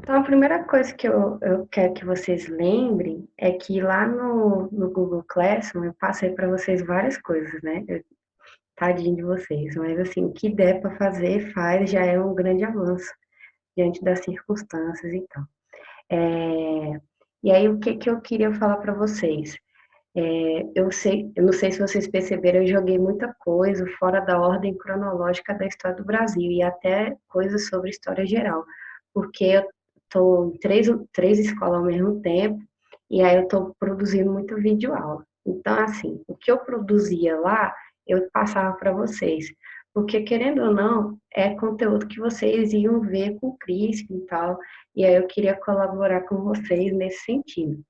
Então, a primeira coisa que eu quero que vocês lembrem é que lá no Google Classroom eu passei para vocês várias coisas, né? Tadinho de vocês, mas assim, o que der para fazer, faz, já é um grande avanço diante das circunstâncias e tal. E aí, o que que eu queria falar para vocês? Eu não sei se vocês perceberam, eu joguei muita coisa fora da ordem cronológica da história do Brasil e até coisas sobre história geral, porque eu estou em três escolas ao mesmo tempo e aí eu estou produzindo muito vídeo aula. Então, assim, o que eu produzia lá, eu passava para vocês, porque querendo ou não, é conteúdo que vocês iam ver com o Cris e tal, e aí eu queria colaborar com vocês nesse sentido.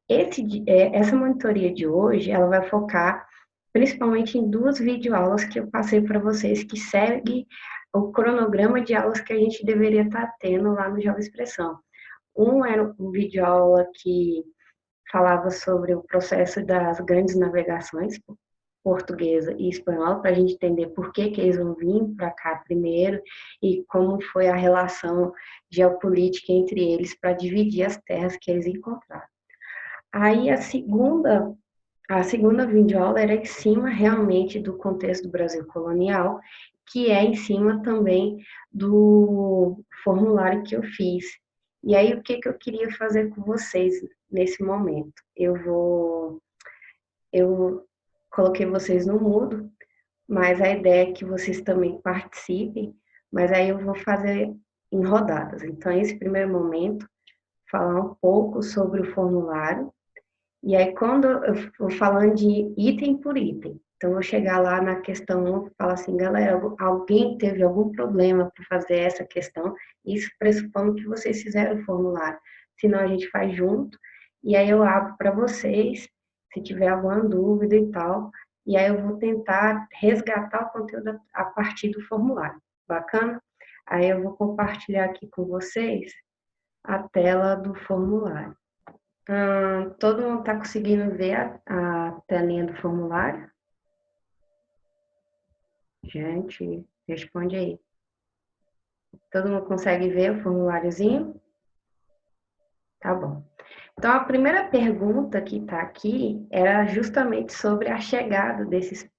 Essa monitoria de hoje, ela vai focar principalmente em duas videoaulas que eu passei para vocês, que segue o cronograma de aulas que a gente deveria estar tendo lá no Jovem Expressão. Um era um videoaula que falava sobre o processo das grandes navegações, portuguesa e espanhola, para a gente entender por que que eles vão vir para cá primeiro e como foi a relação geopolítica entre eles para dividir as terras que eles encontraram. Aí a segunda videoaula era em cima realmente do contexto do Brasil colonial, que é em cima também do formulário que eu fiz. E aí o que que eu queria fazer com vocês nesse momento? Eu coloquei vocês no mudo, mas a ideia é que vocês também participem, mas aí eu vou fazer em rodadas. Então, esse primeiro momento, falar um pouco sobre o formulário. E aí, quando eu vou falando de item por item, então eu vou chegar lá na questão 1 e falar assim, galera, alguém teve algum problema para fazer essa questão? Isso pressupondo que vocês fizeram o formulário. Senão a gente faz junto, e aí eu abro para vocês, se tiver alguma dúvida e tal, e aí eu vou tentar resgatar o conteúdo a partir do formulário. Bacana? Aí eu vou compartilhar aqui com vocês a tela do formulário. Todo mundo está conseguindo ver a telinha do formulário? Gente, responde aí. Todo mundo consegue ver o formuláriozinho? Tá bom. Então, a primeira pergunta que está aqui era justamente sobre a chegada desses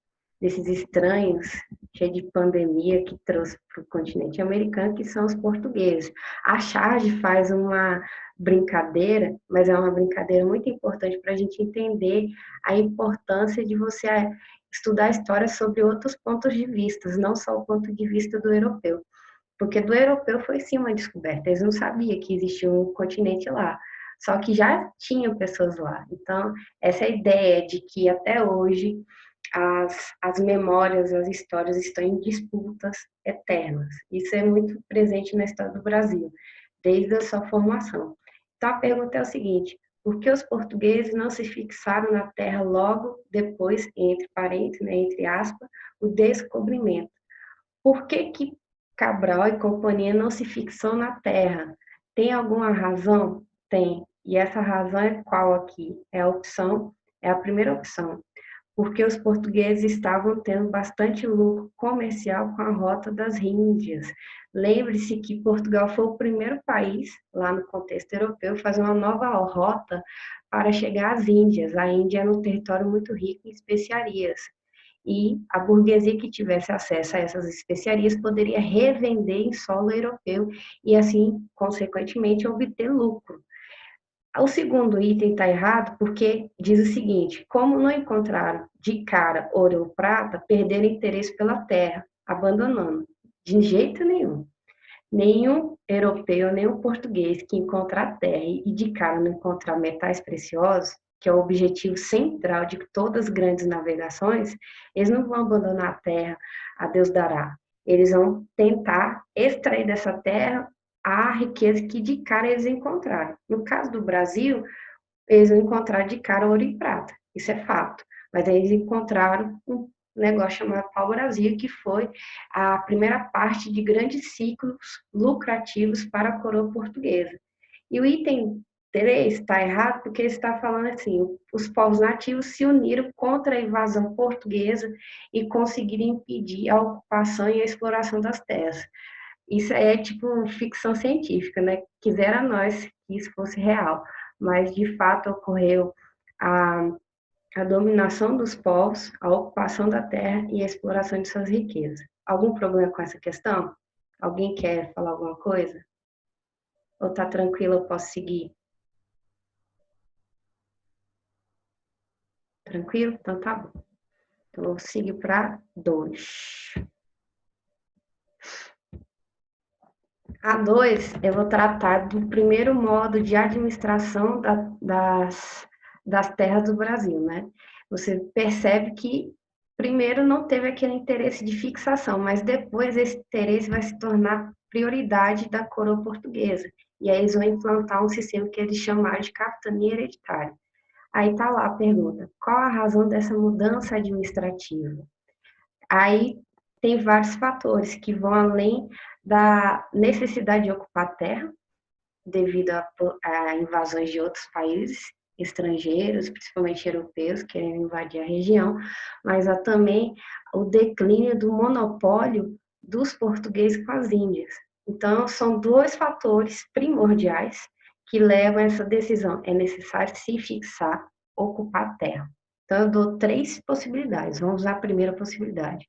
estranhos, cheio de pandemia, que trouxe para o continente americano, que são os portugueses. A Charge faz uma brincadeira, mas é uma brincadeira muito importante para a gente entender a importância de você estudar a história sobre outros pontos de vista, não só o ponto de vista do europeu. Porque do europeu foi sim uma descoberta, eles não sabiam que existia um continente lá, só que já tinham pessoas lá. Então, essa ideia de que até hoje as memórias, as histórias estão em disputas eternas. Isso é muito presente na história do Brasil, desde a sua formação. Então, a pergunta é o seguinte: por que os portugueses não se fixaram na terra logo depois, entre parênteses, né, entre aspas, o descobrimento? Por que que Cabral e companhia não se fixou na terra? Tem alguma razão? Tem. E essa razão é qual aqui? É a primeira opção, porque os portugueses estavam tendo bastante lucro comercial com a Rota das Índias. Lembre-se que Portugal foi o primeiro país, lá no contexto europeu, a fazer uma nova rota para chegar às Índias. A Índia era um território muito rico em especiarias. E a burguesia que tivesse acesso a essas especiarias poderia revender em solo europeu e, assim, consequentemente, obter lucro. O segundo item está errado porque diz o seguinte: como não encontraram de cara ouro ou prata, perderam interesse pela terra, abandonando. De jeito nenhum. Nenhum europeu, nenhum português que encontrar a terra e de cara não encontrar metais preciosos, que é o objetivo central de todas as grandes navegações, eles não vão abandonar a terra, a Deus dará. Eles vão tentar extrair dessa terra a riqueza que de cara eles encontraram. No caso do Brasil, eles não encontraram de cara ouro e prata, isso é fato. Mas eles encontraram um negócio chamado pau-brasil, que foi a primeira parte de grandes ciclos lucrativos para a coroa portuguesa. E o item 3 está errado porque ele está falando assim: os povos nativos se uniram contra a invasão portuguesa e conseguiram impedir a ocupação e a exploração das terras. Isso é tipo ficção científica, né? Quisera nós que isso fosse real, mas de fato ocorreu a, a dominação dos povos, a ocupação da terra e a exploração de suas riquezas. Algum problema com essa questão? Alguém quer falar alguma coisa? Ou tá tranquilo, eu posso seguir? Tranquilo? Então tá bom. Então, eu vou seguir para 2. A 2, eu vou tratar do primeiro modo de administração das terras do Brasil, né? Você percebe que primeiro não teve aquele interesse de fixação, mas depois esse interesse vai se tornar prioridade da coroa portuguesa. E aí eles vão implantar um sistema que eles chamaram de capitania hereditária. Aí tá lá a pergunta: qual a razão dessa mudança administrativa? Aí tem vários fatores que vão além da necessidade de ocupar terra, devido a invasões de outros países estrangeiros, principalmente europeus, querendo invadir a região, mas há também o declínio do monopólio dos portugueses com as Índias. Então, são dois fatores primordiais que levam a essa decisão. É necessário se fixar, ocupar a terra. Então, eu dou 3 possibilidades. Vamos usar a primeira possibilidade.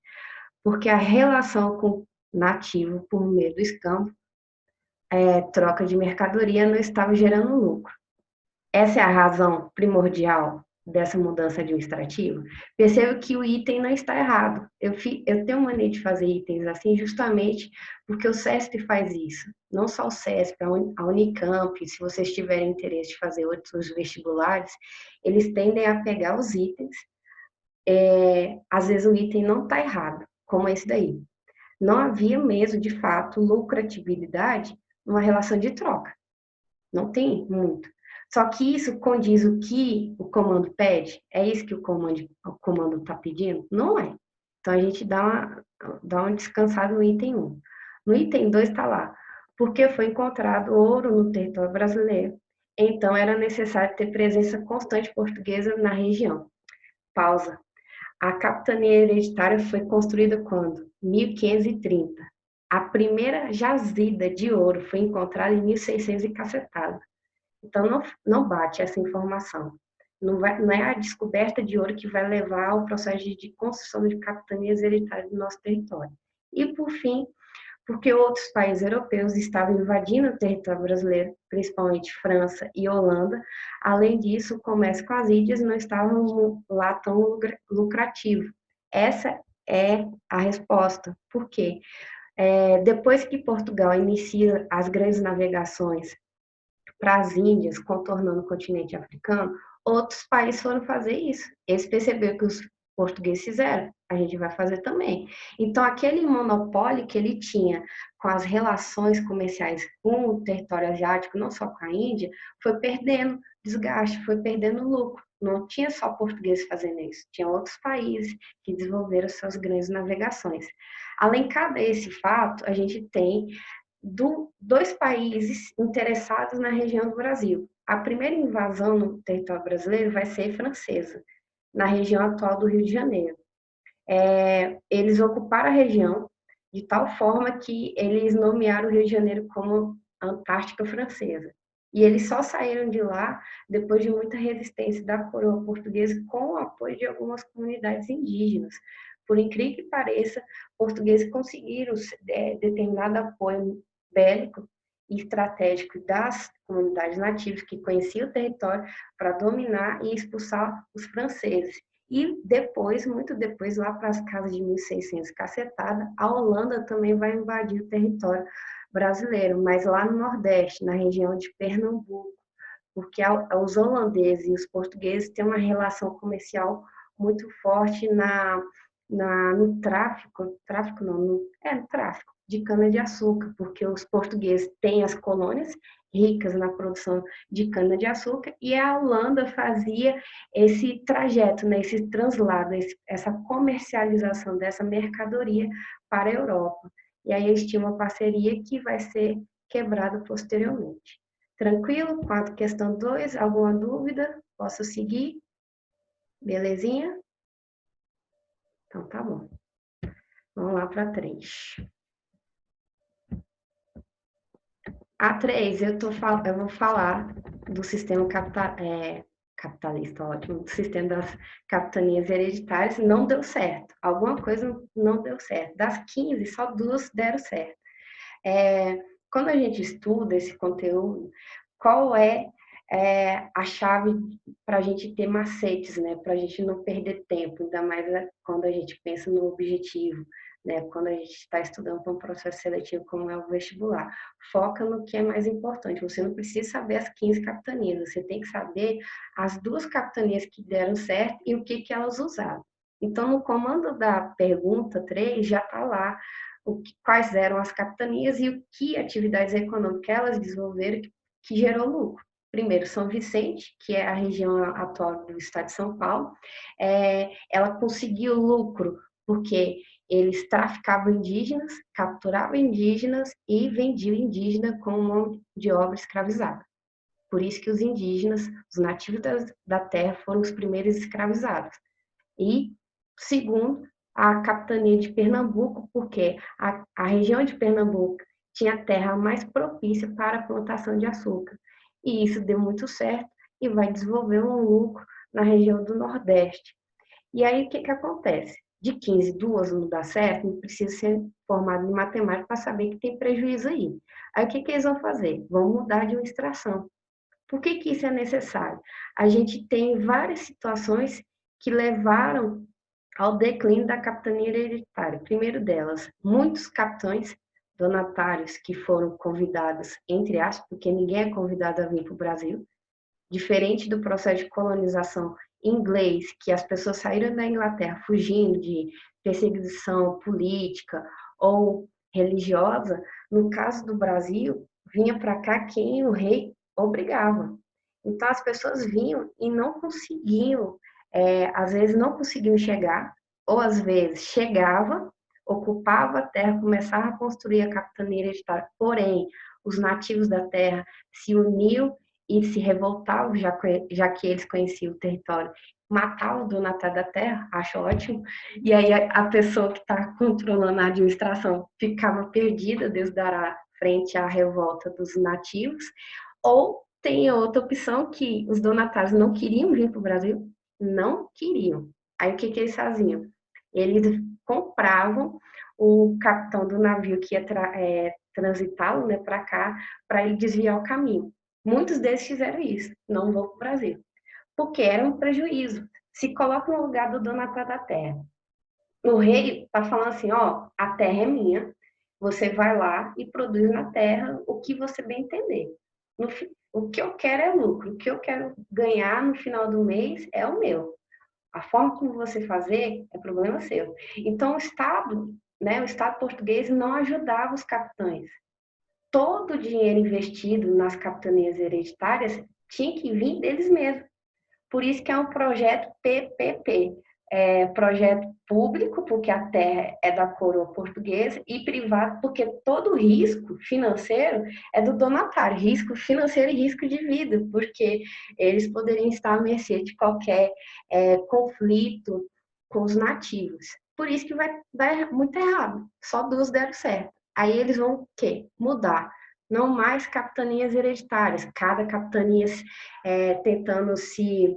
Porque a relação com o nativo por meio do escambo, troca de mercadoria, não estava gerando lucro. Essa é a razão primordial dessa mudança administrativa. Perceba que o item não está errado. Eu tenho mania de fazer itens assim justamente porque o CESP faz isso. Não só o CESP, a Unicamp, se vocês tiverem interesse de fazer outros vestibulares, eles tendem a pegar os itens. Às vezes o item não está errado, como esse daí. Não havia mesmo, de fato, lucratividade numa relação de troca. Não tem muito. Só que isso condiz o que o comando pede? É isso que o comando está pedindo? Não é. Então, a gente dá uma descansada no item 1. No item 2 está lá. Porque foi encontrado ouro no território brasileiro, então era necessário ter presença constante portuguesa na região. Pausa. A capitania hereditária foi construída quando? 1530. A primeira jazida de ouro foi encontrada em 1600 e cacetada. Então, não bate essa informação. Não é a descoberta de ouro que vai levar ao processo de construção de capitanias hereditárias do nosso território. E, por fim, porque outros países europeus estavam invadindo o território brasileiro, principalmente França e Holanda. Além disso, o comércio com as Índias não estava lá tão lucrativo. Essa é a resposta. Por quê? Depois que Portugal inicia as grandes navegações para as Índias, contornando o continente africano, outros países foram fazer isso. Eles perceberam que os portugueses fizeram, a gente vai fazer também. Então, aquele monopólio que ele tinha com as relações comerciais com o território asiático, não só com a Índia, foi perdendo desgaste, foi perdendo lucro. Não tinha só portugueses fazendo isso, tinha outros países que desenvolveram suas grandes navegações. Além desse fato, a gente tem dois países interessados na região do Brasil. A primeira invasão no território brasileiro vai ser francesa, na região atual do Rio de Janeiro. Eles ocuparam a região de tal forma que eles nomearam o Rio de Janeiro como Antártica Francesa. E eles só saíram de lá depois de muita resistência da coroa portuguesa com o apoio de algumas comunidades indígenas. Por incrível que pareça, portugueses conseguiram determinado apoio bélico e estratégico das comunidades nativas que conheciam o território para dominar e expulsar os franceses. E depois, muito depois, lá para as casas de 1600 cacetada, a Holanda também vai invadir o território brasileiro, mas lá no Nordeste, na região de Pernambuco, porque os holandeses e os portugueses têm uma relação comercial muito forte no tráfico não, no tráfico de cana-de-açúcar, porque os portugueses têm as colônias ricas na produção de cana-de-açúcar e a Holanda fazia esse trajeto, né, esse translado, essa comercialização dessa mercadoria para a Europa. E aí eles tinham uma parceria que vai ser quebrada posteriormente. Tranquilo? Quanto à questão 2, alguma dúvida? Posso seguir? Belezinha? Então tá bom. Vamos lá para 3. A3, eu vou falar do sistema capitalista, ótimo, do sistema das capitanias hereditárias, não deu certo. Alguma coisa não deu certo. Das 15, só 2 deram certo. Quando a gente estuda esse conteúdo, qual a chave para a gente ter macetes, né? Para a gente não perder tempo, ainda mais quando a gente pensa no objetivo, né? Quando a gente está estudando para um processo seletivo como é o vestibular. Foca no que é mais importante. Você não precisa saber as 15 capitanias, você tem que saber as 2 capitanias que deram certo e o que elas usaram. Então, no comando da pergunta 3, já está lá quais eram as capitanias e o que atividades econômicas elas desenvolveram que gerou lucro. Primeiro, São Vicente, que é a região atual do estado de São Paulo, ela conseguiu lucro porque eles traficavam indígenas, capturavam indígenas e vendiam indígena com mão de obra escravizada. Por isso que os indígenas, os nativos da terra, foram os primeiros escravizados. E, segundo, a capitania de Pernambuco, porque a região de Pernambuco tinha terra mais propícia para a plantação de açúcar. E isso deu muito certo e vai desenvolver um lucro na região do Nordeste. E aí, o que acontece? De 15, 2 não dá certo, não precisa ser formado em matemática para saber que tem prejuízo aí. Aí, o que eles vão fazer? Vão mudar de administração. Por que isso é necessário? A gente tem várias situações que levaram ao declínio da capitania hereditária. Primeiro delas, muitos capitães donatários que foram convidados, entre aspas, porque ninguém é convidado a vir para o Brasil, diferente do processo de colonização inglês, que as pessoas saíram da Inglaterra fugindo de perseguição política ou religiosa, no caso do Brasil, vinha para cá quem o rei obrigava. Então as pessoas vinham e não conseguiam, às vezes não conseguiam chegar, ou às vezes chegava, ocupava a terra, começava a construir a capitania hereditária, porém os nativos da terra se uniam e se revoltavam, já que eles conheciam o território, matavam o donatário da terra, acho ótimo, e aí a pessoa que está controlando a administração ficava perdida, Deus dará frente à revolta dos nativos, ou tem outra opção que os donatários não queriam vir para o Brasil, não queriam. Aí o que eles faziam? Eles compravam o capitão do navio que ia transitá-lo, né, para cá, para ele desviar o caminho. Muitos deles fizeram isso, não vão para o Brasil, porque era um prejuízo. Se coloca no lugar do donatário da terra. O rei está falando assim, ó, a terra é minha, você vai lá e produz na terra o que você bem entender. O que eu quero é lucro, o que eu quero ganhar no final do mês é o meu. A forma como você fazer é problema seu. Então, o Estado, né, o Estado português não ajudava os capitães. Todo o dinheiro investido nas capitanias hereditárias tinha que vir deles mesmos. Por isso que é um projeto PPP, projeto público, porque a terra é da coroa portuguesa, e privado, porque todo o risco financeiro é do donatário, risco financeiro e risco de vida, porque eles poderiam estar à mercê de qualquer conflito com os nativos. Por isso que vai dar muito errado, só 2 deram certo. Aí eles vão o quê? Mudar. Não mais capitanias hereditárias, cada capitania tentando se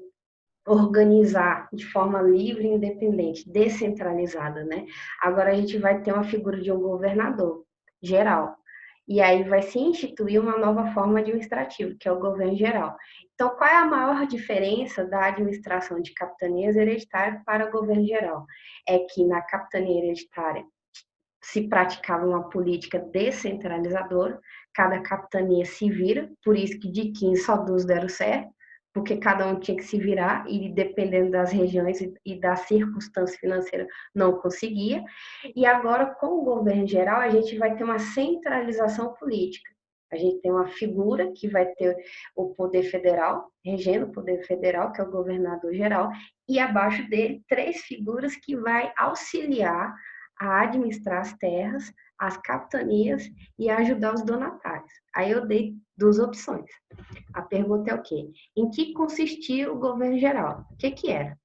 organizar de forma livre, independente, descentralizada, né? Agora a gente vai ter uma figura de um governador geral. E aí vai se instituir uma nova forma administrativa, que é o governo geral. Então, qual é a maior diferença da administração de capitanias hereditárias para o governo geral? É que na capitania hereditária se praticava uma política descentralizadora, cada capitania se vira, por isso que de 15 só 2 deram certo, porque cada um tinha que se virar e dependendo das regiões e da circunstância financeira não conseguia. E agora, com o governo geral, a gente vai ter uma centralização política. A gente tem uma figura que vai ter o poder federal, regendo o poder federal, que é o governador geral, e abaixo dele 3 figuras que vai auxiliar a administrar as terras, as capitanias e a ajudar os donatários. Aí eu dei 2 opções. A pergunta é o quê? Em que consistia o governo geral? O que era?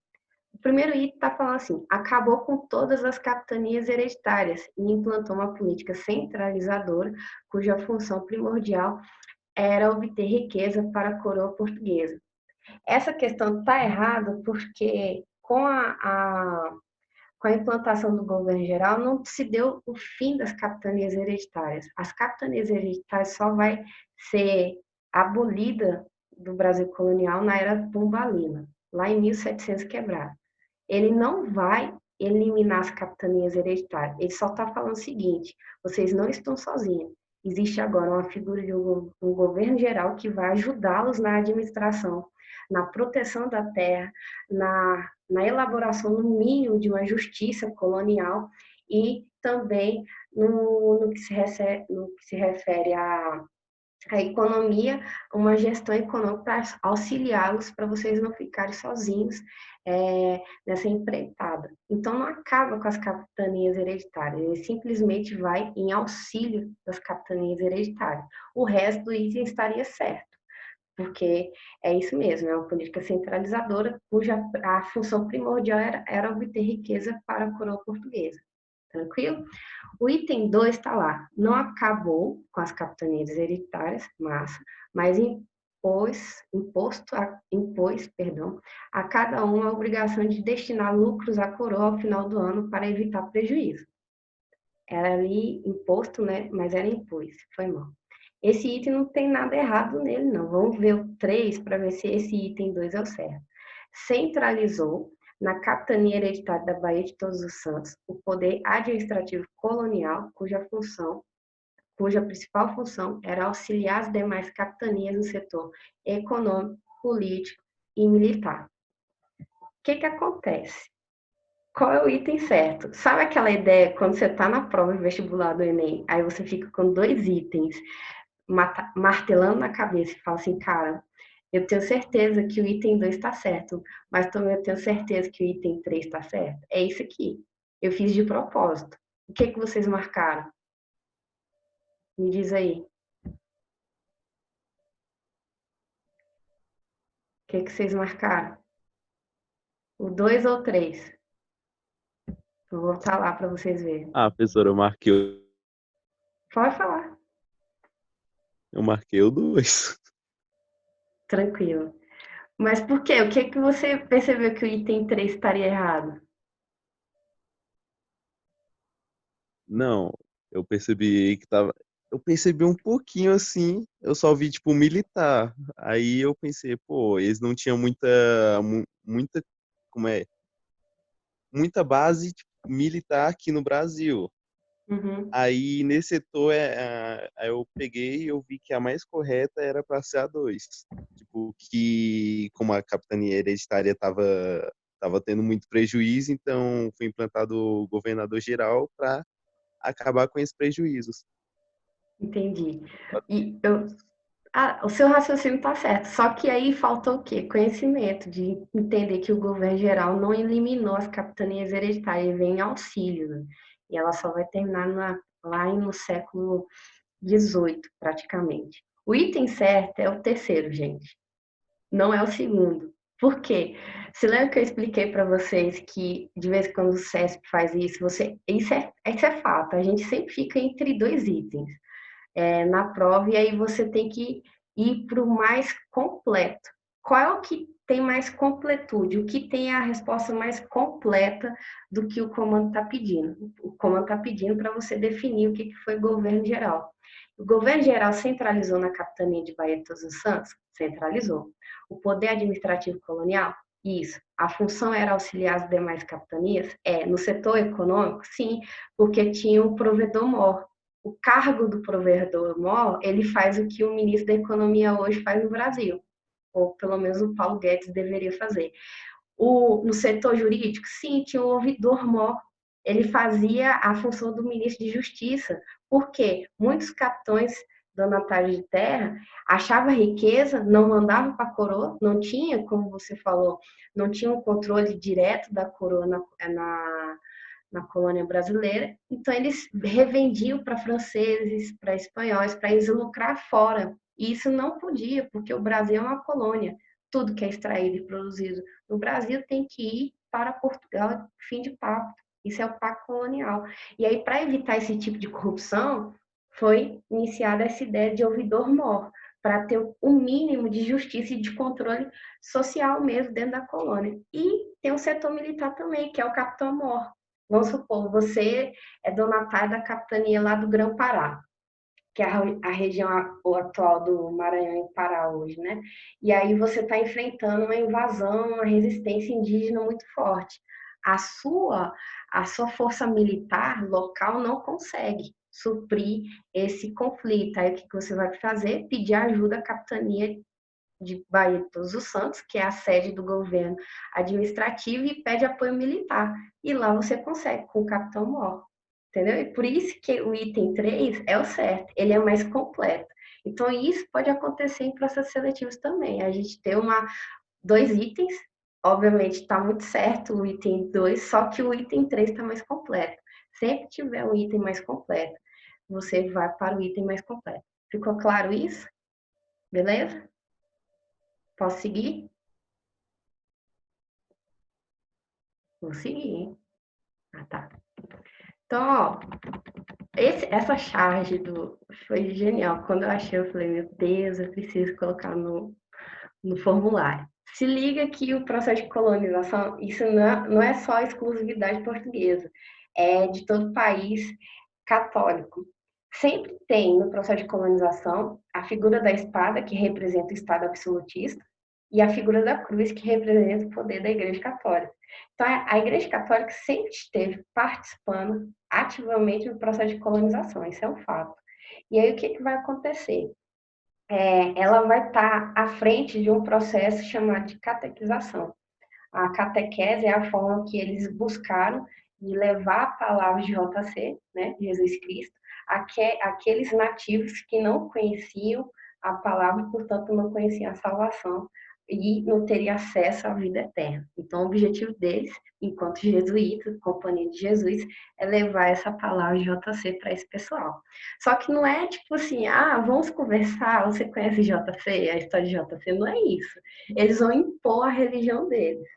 primeiro item está falando assim, acabou com todas as capitanias hereditárias e implantou uma política centralizadora, cuja função primordial era obter riqueza para a coroa portuguesa. Essa questão está errada porque com a implantação do governo geral não se deu o fim das capitanias hereditárias. As capitanias hereditárias só vai ser abolida do Brasil colonial na era pombalina, lá em 1700 quebrado. Ele não vai eliminar as capitanias hereditárias. Ele só está falando o seguinte: vocês não estão sozinhos. Existe agora uma figura de um governo geral que vai ajudá-los na administração, na proteção da terra, na elaboração, no mínimo, de uma justiça colonial e também no que se refere à economia, uma gestão econômica para auxiliá-los, para vocês não ficarem sozinhos nessa empreitada. Então, não acaba com as capitanias hereditárias, ele simplesmente vai em auxílio das capitanias hereditárias. O resto do item estaria certo, porque é isso mesmo, é uma política centralizadora, cuja a função primordial era obter riqueza para a coroa portuguesa. Tranquilo? O item 2 está lá. Não acabou com as capitanias hereditárias, mas impôs a cada um a obrigação de destinar lucros à coroa ao final do ano para evitar prejuízo. Era ali imposto, né? Mas era impôs, foi mal. Esse item não tem nada errado nele, não. Vamos ver o 3 para ver se esse item 2 é o certo. Centralizou na capitania hereditária da Baía de Todos os Santos o poder administrativo colonial, cuja principal função era auxiliar as demais capitanias no setor econômico, político e militar. O que acontece? Qual é o item certo? Sabe aquela ideia quando você está na prova vestibular do Enem, aí você fica com 2 itens martelando na cabeça e fala assim, cara, eu tenho certeza que o item 2 está certo, mas também eu tenho certeza que o item 3 está certo. É isso aqui. Eu fiz de propósito. O que vocês marcaram? Me diz aí. O que vocês marcaram? O 2 ou o 3? Vou voltar lá para vocês verem. Ah, professora, Pode falar. eu marquei o 2. Tranquilo. Mas por quê? O que você percebeu que o item 3 estaria errado? Não, eu percebi que tava. Eu percebi um pouquinho assim, eu só vi, tipo, militar. Aí eu pensei, pô, eles não tinham muita, como é? Muita base, tipo, militar aqui no Brasil. Uhum. Aí nesse setor aí eu peguei e eu vi que a mais correta era para ser a 2. Tipo, que como a capitania hereditária tava tendo muito prejuízo, então foi implantado o governador geral para acabar com esses prejuízos. Entendi. E o seu raciocínio está certo, só que aí faltou o quê? Conhecimento, de entender que o governo geral não eliminou as capitanias hereditárias, vem em auxílio, né? E ela só vai terminar lá no século XVIII, praticamente. O item certo é o terceiro, gente, não é o segundo. Por quê? Se lembra que eu expliquei para vocês que de vez em quando o CESP faz isso, isso é fato, a gente sempre fica entre 2 itens na prova, e aí você tem que ir para o mais completo. Qual é o que tem mais completude? O que tem a resposta mais completa do que o comando está pedindo? O comando está pedindo para você definir o que foi governo geral. O governo geral centralizou na capitania de Baía de Todos os Santos? Centralizou. O poder administrativo colonial? Isso. A função era auxiliar as demais capitanias? No setor econômico? Sim, porque tinha um provedor-mor. O cargo do provedor-mor, ele faz o que o ministro da Economia hoje faz no Brasil, ou pelo menos o Paulo Guedes deveria fazer. No setor jurídico, sim, tinha o ouvidor-mor, ele fazia a função do ministro de Justiça, porque muitos capitães donatários de terra achavam riqueza, não mandavam para a coroa, não tinha, como você falou, não tinha um controle direto da coroa na colônia brasileira, então eles revendiam para franceses, para espanhóis, para eles lucrar fora. E isso não podia, porque o Brasil é uma colônia. Tudo que é extraído e produzido no Brasil tem que ir para Portugal, fim de papo. Isso é o pacto colonial. E aí, para evitar esse tipo de corrupção, foi iniciada essa ideia de ouvidor-mor, para ter o mínimo de justiça e de controle social mesmo dentro da colônia. E tem um setor militar também, que é o capitão-mor. Vamos supor, você é donatário da capitania lá do Grão-Pará, que é a região atual do Maranhão e Pará hoje, né? E aí você está enfrentando uma invasão, uma resistência indígena muito forte. A sua força militar local não consegue suprir esse conflito. Aí o que você vai fazer? Pedir ajuda à capitania de Bahia de Todos os Santos, que é a sede do governo administrativo, e pede apoio militar. E lá você consegue, com o Capitão Mor. Entendeu? E por isso que o item 3 é o certo, ele é mais completo. Então, isso pode acontecer em processos seletivos também. A gente tem dois itens, obviamente está muito certo o item 2, só que o item 3 está mais completo. Sempre que tiver um item mais completo, você vai para o item mais completo. Ficou claro isso? Beleza? Posso seguir? Vou seguir, hein? Ah, tá. Então, ó, essa charge foi genial. Quando eu achei, eu falei, meu Deus, eu preciso colocar no formulário. Se liga que o processo de colonização, isso não é só exclusividade portuguesa, é de todo país católico. Sempre tem no processo de colonização a figura da espada, que representa o Estado absolutista, e a figura da cruz, que representa o poder da Igreja Católica. Então, a Igreja Católica sempre esteve participando ativamente do processo de colonização, isso é um fato. E aí, o que vai acontecer? Ela vai estar à frente de um processo chamado de catequização. A catequese é a forma que eles buscaram de levar a palavra de JC, né, de Jesus Cristo, aqueles nativos que não conheciam a palavra, portanto não conheciam a salvação e não teriam acesso à vida eterna. Então, o objetivo deles, enquanto jesuítas, Companhia de Jesus, é levar essa palavra de JC para esse pessoal. Só que não é tipo assim, vamos conversar, você conhece JC, a história de JC, não é isso. Eles vão impor a religião deles.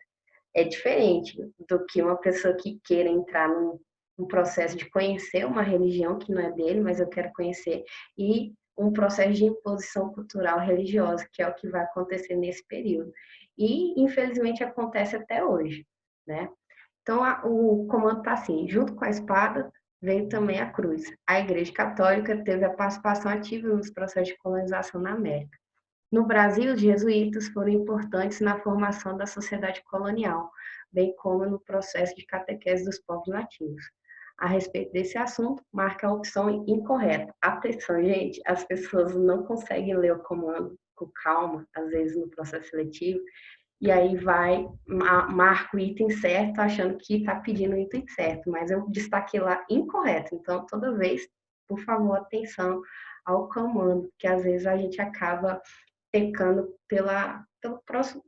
É diferente do que uma pessoa que queira entrar num processo de conhecer uma religião que não é dele, mas eu quero conhecer, e um processo de imposição cultural religiosa, que é o que vai acontecer nesse período. E, infelizmente, acontece até hoje, né? Então, o comando está assim, junto com a espada, veio também a cruz. A Igreja Católica teve a participação ativa nos processos de colonização na América. No Brasil, os jesuítas foram importantes na formação da sociedade colonial, bem como no processo de catequese dos povos nativos. A respeito desse assunto, marca a opção incorreta. Atenção, gente, as pessoas não conseguem ler o comando com calma, às vezes no processo seletivo, e aí marca o item certo, achando que está pedindo o item certo, mas eu destaquei lá incorreto. Então, toda vez, por favor, atenção ao comando, que às vezes a gente acaba pecando pelo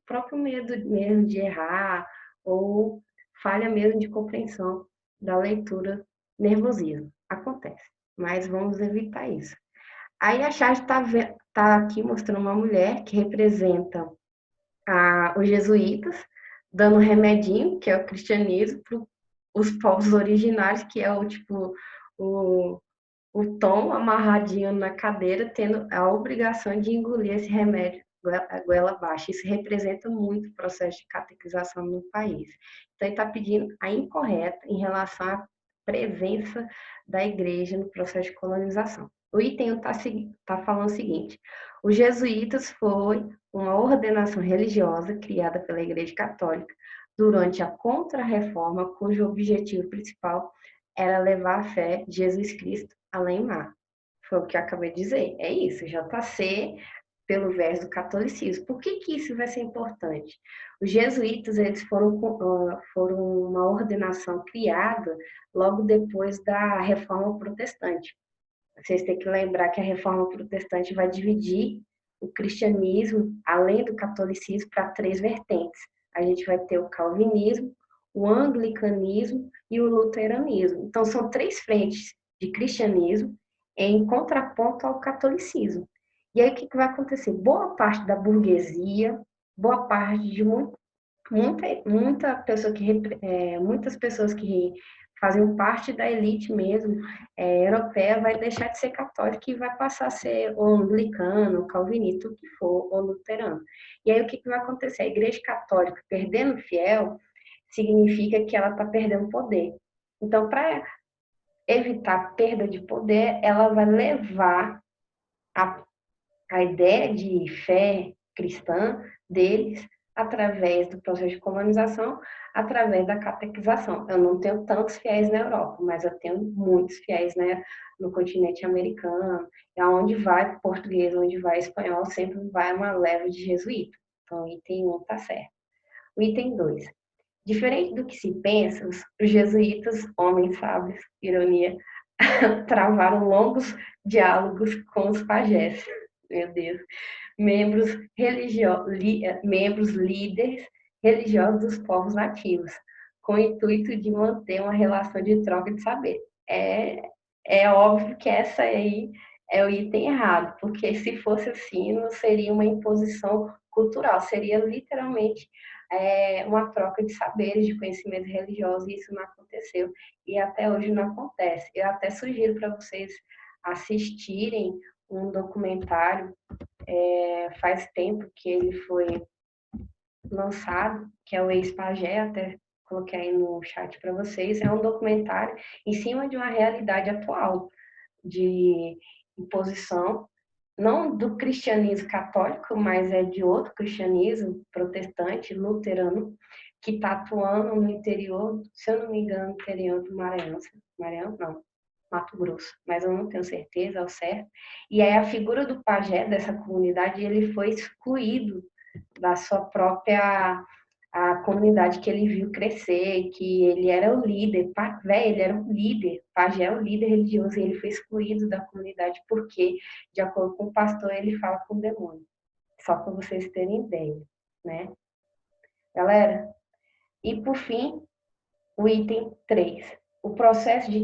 próprio medo mesmo de errar ou falha mesmo de compreensão da leitura, nervosismo. Acontece, mas vamos evitar isso. Aí a charge está aqui mostrando uma mulher que representa os jesuítas, dando um remedinho, que é o cristianismo, para os povos originários, que é o o Tom amarradinho na cadeira, tendo a obrigação de engolir esse remédio a goela abaixo. Isso representa muito o processo de catequização no país. Então, ele está pedindo a incorreta em relação à presença da igreja no processo de colonização. O item está falando o seguinte: os jesuítas foi uma ordenação religiosa criada pela Igreja Católica durante a Contra-Reforma, cujo objetivo principal era levar a fé de Jesus Cristo além mar. Foi o que eu acabei de dizer. É isso, JC pelo verso do catolicismo. Por que isso vai ser importante? Os jesuítas eles foram uma ordenação criada logo depois da Reforma Protestante. Vocês têm que lembrar que a Reforma Protestante vai dividir o cristianismo, além do catolicismo, para três vertentes. A gente vai ter o calvinismo, o anglicanismo e o luteranismo. Então, são três frentes de cristianismo em contraponto ao catolicismo. E aí, o que vai acontecer? Boa parte da burguesia, boa parte de muitas pessoas que fazem parte da elite mesmo, europeia, vai deixar de ser católica e vai passar a ser ou anglicano, calvinista, o que for, ou luterano. E aí o que vai acontecer? A Igreja Católica perdendo fiel significa que ela está perdendo poder. Então, para evitar perda de poder, ela vai levar a a ideia de fé cristã deles através do processo de colonização, através da catequização. Eu não tenho tantos fiéis na Europa, mas eu tenho muitos fiéis, né, no continente americano, e aonde vai português, onde vai espanhol, sempre vai uma leva de jesuíta. Então, o item 1 está certo. O item 2. Diferente do que se pensa, os jesuítas, homens sábios, ironia, travaram longos diálogos com os pajés. Meu Deus, membros líderes religiosos dos povos nativos, com o intuito de manter uma relação de troca de saber. É óbvio que essa aí é o item errado, porque se fosse assim, não seria uma imposição cultural, seria literalmente uma troca de saberes, de conhecimentos religiosos, e isso não aconteceu, e até hoje não acontece. Eu até sugiro para vocês assistirem um documentário, faz tempo que ele foi lançado, que é o Ex-Pagé, até coloquei aí no chat para vocês. É um documentário em cima de uma realidade atual de imposição, não do cristianismo católico, mas é de outro cristianismo protestante, luterano, que está atuando no interior, se eu não me engano, interior do Maranhão. Maranhão, não. Mato Grosso, mas eu não tenho certeza ao certo. E aí a figura do pajé dessa comunidade, ele foi excluído da sua própria a comunidade que ele viu crescer, que ele era o líder, ele era o líder, pajé é o líder religioso, e ele foi excluído da comunidade porque, de acordo com o pastor, ele fala com o demônio. Só para vocês terem ideia, né? Galera, e por fim, o item 3. O processo de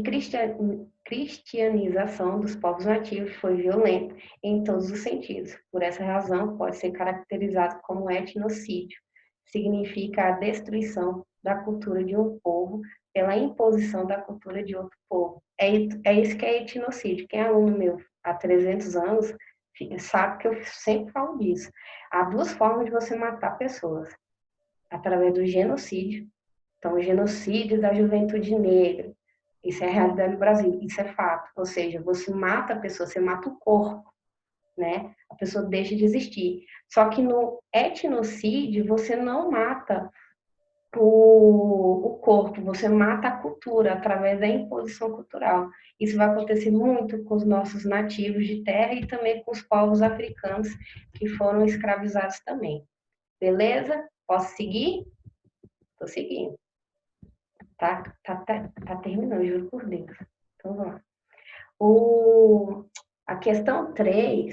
cristianização dos povos nativos foi violento em todos os sentidos. Por essa razão, pode ser caracterizado como etnocídio. Significa a destruição da cultura de um povo pela imposição da cultura de outro povo. É isso que é etnocídio. Quem é aluno meu há 300 anos sabe que eu sempre falo disso. Há duas formas de você matar pessoas. Através do genocídio. Então, o genocídio da juventude negra, isso é a realidade do Brasil, isso é fato. Ou seja, você mata a pessoa, você mata o corpo, né? A pessoa deixa de existir. Só que no etnocídio, você não mata o corpo, você mata a cultura através da imposição cultural. Isso vai acontecer muito com os nossos nativos de terra e também com os povos africanos que foram escravizados também. Beleza? Posso seguir? Estou seguindo. Tá terminando, juro por Deus. Então, vamos lá. A questão 3,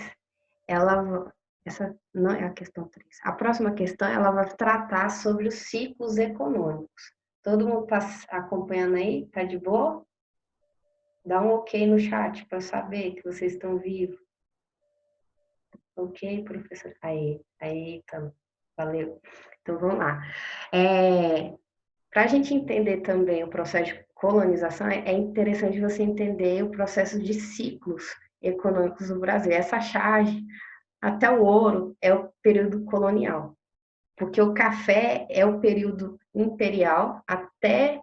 essa não é a questão 3. A próxima questão, ela vai tratar sobre os ciclos econômicos. Todo mundo está acompanhando aí? Tá de boa? Dá um ok no chat para saber que vocês estão vivos. Ok, professor? Aí, então, valeu. Então, vamos lá. Para a gente entender também o processo de colonização, é interessante você entender o processo de ciclos econômicos do Brasil. Essa charge, até o ouro, é o período colonial, porque o café é o período imperial até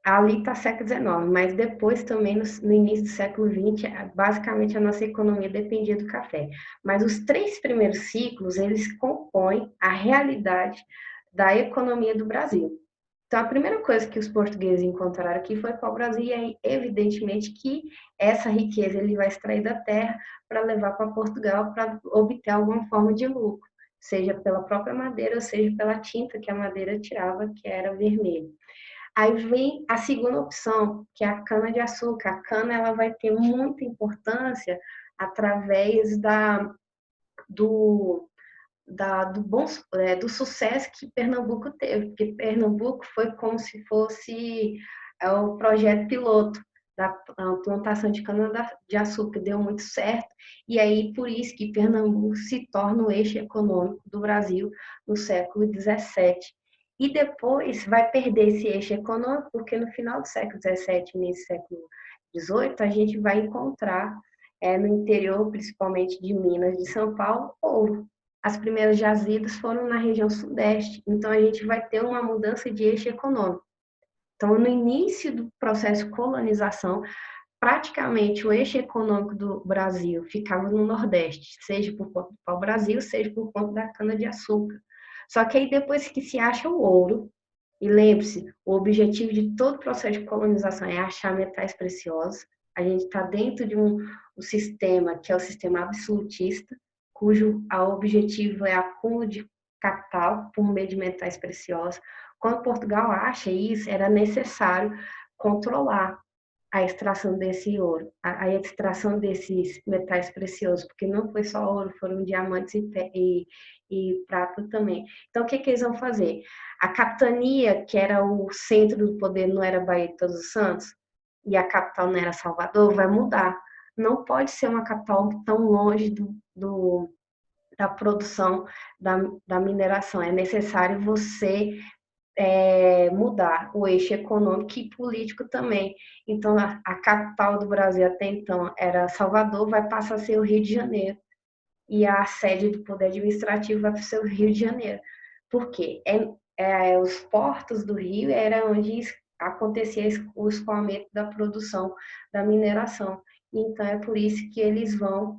ali está século XIX, mas depois também no início do século XX, basicamente a nossa economia dependia do café. Mas os 3 primeiros ciclos, eles compõem a realidade da economia do Brasil. Então, a primeira coisa que os portugueses encontraram aqui foi pau-brasil, e aí, evidentemente, que essa riqueza ele vai extrair da terra para levar para Portugal para obter alguma forma de lucro, seja pela própria madeira, ou seja pela tinta que a madeira tirava, que era vermelha. Aí vem a segunda opção, que é a cana-de-açúcar. A cana ela vai ter muita importância através do do sucesso que Pernambuco teve, porque Pernambuco foi como se fosse o projeto piloto da plantação de cana-de-açúcar, deu muito certo, e aí por isso que Pernambuco se torna o eixo econômico do Brasil no século XVII. E depois vai perder esse eixo econômico, porque no final do século XVII, nesse século XVIII, a gente vai encontrar no interior, principalmente de Minas, de São Paulo, ouro. As primeiras jazidas foram na região sudeste, então a gente vai ter uma mudança de eixo econômico. Então, no início do processo de colonização, praticamente o eixo econômico do Brasil ficava no Nordeste, seja por conta do pau-brasil, seja por conta da cana-de-açúcar. Só que aí depois que se acha o ouro, e lembre-se, o objetivo de todo o processo de colonização é achar metais preciosos, a gente está dentro de um sistema que é o sistema absolutista, cujo objetivo é acúmulo de capital por meio de metais preciosos. Quando Portugal acha isso, era necessário controlar a extração desse ouro, a extração desses metais preciosos, porque não foi só ouro, foram diamantes e prata também. Então, o que eles vão fazer? A capitania, que era o centro do poder, não era Bahia de Todos os Santos, e a capital não era Salvador, vai mudar. Não pode ser uma capital tão longe da produção da mineração. É necessário você mudar o eixo econômico e político também. Então, a capital do Brasil até então era Salvador, vai passar a ser o Rio de Janeiro. E a sede do poder administrativo vai ser o Rio de Janeiro. Por quê? Os portos do Rio era onde acontecia o escoamento da produção da mineração. Então, é por isso que eles vão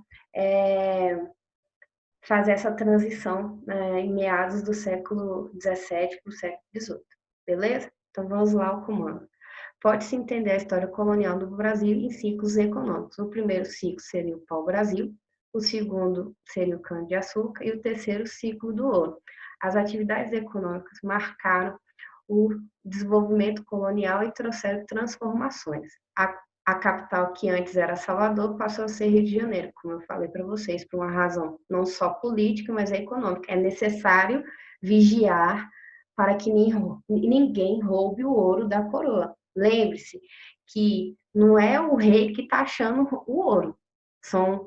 fazer essa transição em meados do século XVII para o século XVIII. Beleza? Então vamos lá ao comando. Pode-se entender a história colonial do Brasil em ciclos econômicos. O primeiro ciclo seria o pau-brasil, o segundo seria o cana-de-açúcar e o terceiro ciclo do ouro. As atividades econômicas marcaram o desenvolvimento colonial e trouxeram transformações. A capital, que antes era Salvador, passou a ser Rio de Janeiro, como eu falei para vocês, por uma razão não só política, mas econômica. É necessário vigiar para que ninguém roube o ouro da coroa. Lembre-se que não é o rei que está achando o ouro, são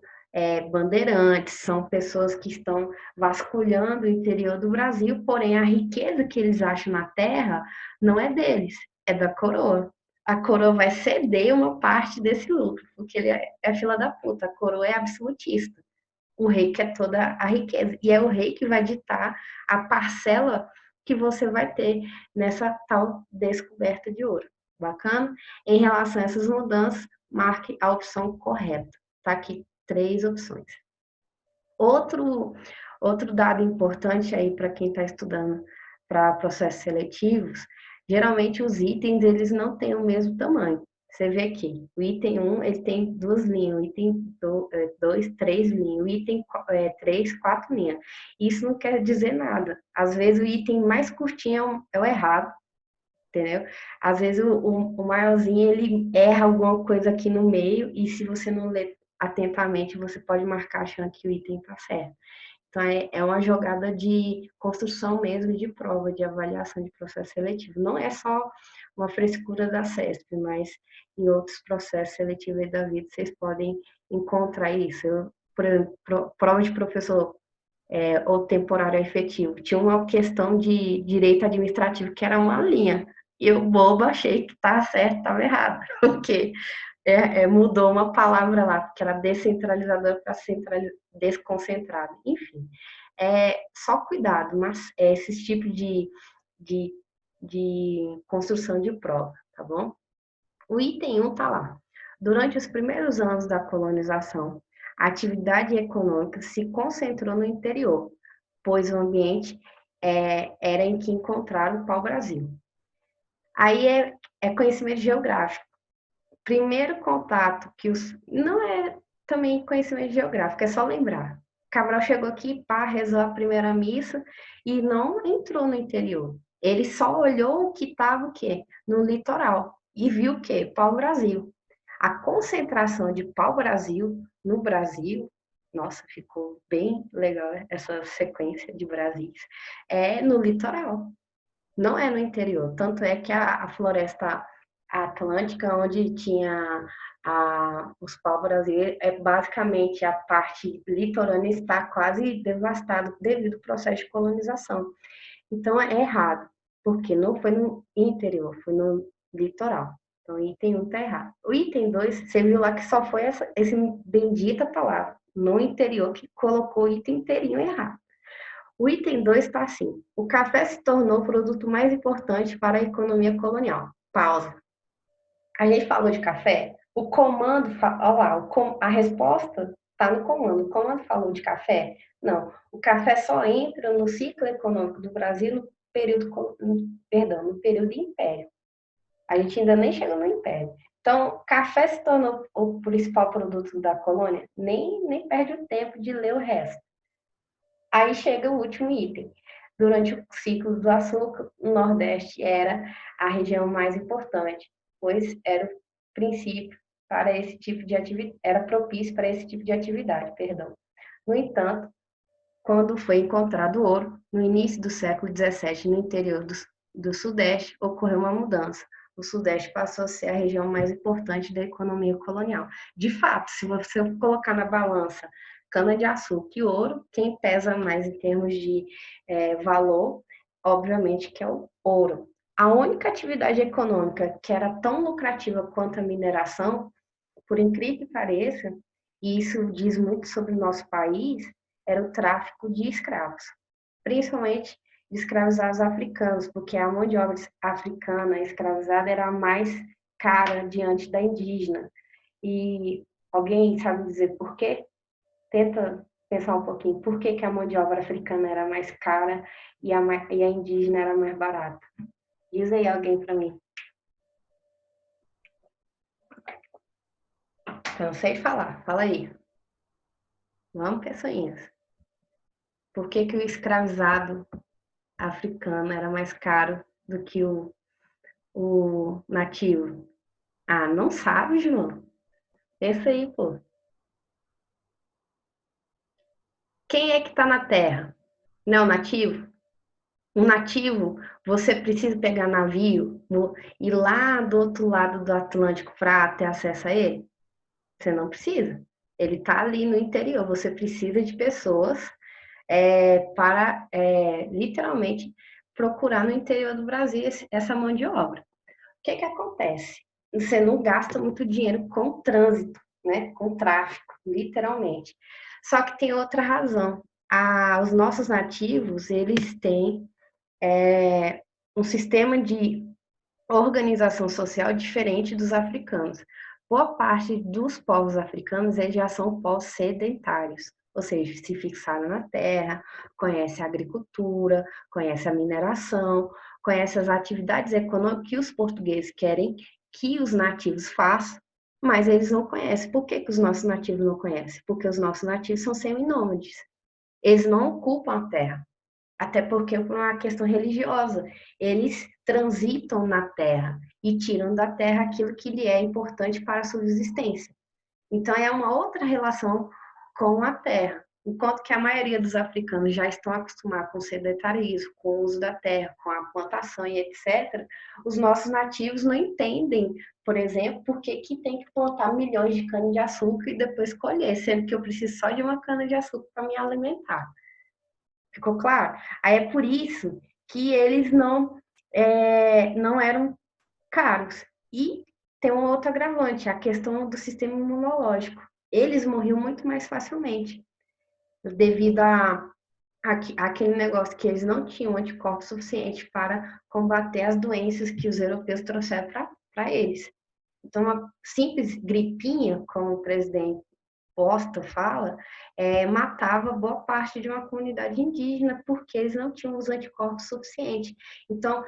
bandeirantes, são pessoas que estão vasculhando o interior do Brasil, porém a riqueza que eles acham na terra não é deles, é da coroa. A coroa vai ceder uma parte desse lucro, porque ele é fila da puta, a coroa é absolutista. O rei quer toda a riqueza, e é o rei que vai ditar a parcela que você vai ter nessa tal descoberta de ouro. Bacana? Em relação a essas mudanças, marque a opção correta. Tá aqui 3 opções. Outro dado importante aí para quem está estudando para processos seletivos, geralmente os itens eles não têm o mesmo tamanho. Você vê aqui, o item 1 ele tem 2 linhas, o item 2, 3 linhas, o item 3, 4 linhas. Isso não quer dizer nada. Às vezes o item mais curtinho é o errado, entendeu? Às vezes o maiorzinho ele erra alguma coisa aqui no meio e se você não ler atentamente, você pode marcar achando que o item está certo. Então, é uma jogada de construção mesmo de prova, de avaliação de processo seletivo. Não é só uma frescura da CESP, mas em outros processos seletivos da vida vocês podem encontrar isso. Por exemplo, prova de professor ou temporário efetivo. Tinha uma questão de direito administrativo que era uma linha. E eu, boba, achei que estava certo, estava errado. Porque mudou uma palavra lá, porque era descentralizador para desconcentrado. Enfim, só cuidado, mas esses tipos de construção de prova, tá bom? O item 1 tá lá. Durante os primeiros anos da colonização, a atividade econômica se concentrou no interior, pois o ambiente era em que encontraram o pau-brasil. Aí é conhecimento geográfico. Primeiro contato que não é também conhecimento geográfico, é só lembrar. Cabral chegou aqui, pá, rezou a primeira missa e não entrou no interior. Ele só olhou o que estava o quê? No litoral e viu o quê? Pau-brasil. A concentração de pau-brasil no Brasil, nossa, ficou bem legal essa sequência de Brasis, é no litoral, não é no interior. Tanto é que a floresta Atlântica, onde tinha os pau-brasil, basicamente a parte litorânea está quase devastada devido ao processo de colonização. Então, é errado. porque não foi no interior, foi no litoral. Então, item 1 está errado. O item 2, você viu lá que só foi esse bendita palavra, no interior, que colocou o item inteirinho errado. O item 2 está assim: o café se tornou o produto mais importante para a economia colonial. Pausa. A gente falou de café, o comando, olha lá, a resposta está no comando. O comando falou de café? Não. O café só entra no ciclo econômico do Brasil no período de império. A gente ainda nem chegou no império. Então, café se tornou o principal produto da colônia? Nem perde o tempo de ler o resto. Aí chega o último item. Durante o ciclo do açúcar, o Nordeste era a região mais importante, pois era o princípio para esse tipo de atividade, era propício para esse tipo de atividade, perdão. No entanto, quando foi encontrado ouro, no início do século XVII, no interior do Sudeste, ocorreu uma mudança. O Sudeste passou a ser a região mais importante da economia colonial. De fato, se você colocar na balança cana-de-açúcar e ouro, quem pesa mais em termos de valor, obviamente, que é o ouro. A única atividade econômica que era tão lucrativa quanto a mineração, por incrível que pareça, e isso diz muito sobre o nosso país, era o tráfico de escravos, principalmente de escravizados africanos, porque a mão de obra africana escravizada era a mais cara diante da indígena. E alguém sabe dizer por quê? Tenta pensar um pouquinho. Por que a mão de obra africana era mais cara e a indígena era mais barata? Diz aí alguém para mim. Eu não sei falar. Fala aí. Vamos, pessoinhas. Por que o escravizado africano era mais caro do que o nativo? Ah, não sabe, João? Pensa aí, pô. Quem é que está na Terra? Não é o nativo? Um nativo, você precisa pegar navio e lá do outro lado do Atlântico para ter acesso a ele? Você não precisa. Ele está ali no interior. Você precisa de pessoas para literalmente procurar no interior do Brasil essa mão de obra. O que acontece? Você não gasta muito dinheiro com trânsito, né? Com tráfico, literalmente. Só que tem outra razão. Os nossos nativos, eles têm um sistema de organização social diferente dos africanos. Boa parte dos povos africanos eles já são povos sedentários, ou seja, se fixaram na terra, conhecem a agricultura, conhecem a mineração, conhecem as atividades econômicas que os portugueses querem que os nativos façam, mas eles não conhecem. Por que os nossos nativos não conhecem? Porque os nossos nativos são semi-nômades. Eles não ocupam a terra. Até porque por uma questão religiosa, eles transitam na terra e tiram da terra aquilo que lhe é importante para a subsistência. Então é uma outra relação com a terra. Enquanto que a maioria dos africanos já estão acostumados com o sedentarismo, com o uso da terra, com a plantação e etc., os nossos nativos não entendem, por exemplo, por que tem que plantar milhões de cana-de-açúcar e depois colher, sendo que eu preciso só de uma cana-de-açúcar para me alimentar. Ficou claro? Aí é por isso que eles não eram caros. E tem um outro agravante, a questão do sistema imunológico. Eles morriam muito mais facilmente, devido àquele negócio que eles não tinham anticorpos suficiente para combater as doenças que os europeus trouxeram para eles. Então, uma simples gripinha, como o presidente Costa fala, matava boa parte de uma comunidade indígena porque eles não tinham os anticorpos suficientes. Então,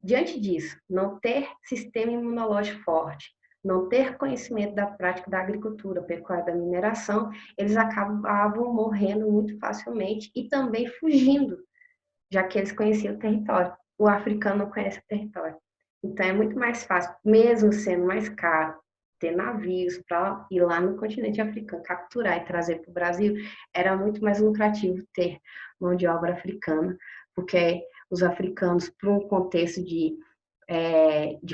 diante disso, não ter sistema imunológico forte, não ter conhecimento da prática da agricultura, pecuária, da mineração, eles acabavam morrendo muito facilmente e também fugindo, já que eles conheciam o território. O africano não conhece o território. Então, é muito mais fácil, mesmo sendo mais caro, ter navios para ir lá no continente africano, capturar e trazer para o Brasil, era muito mais lucrativo ter mão de obra africana, porque os africanos, para um contexto de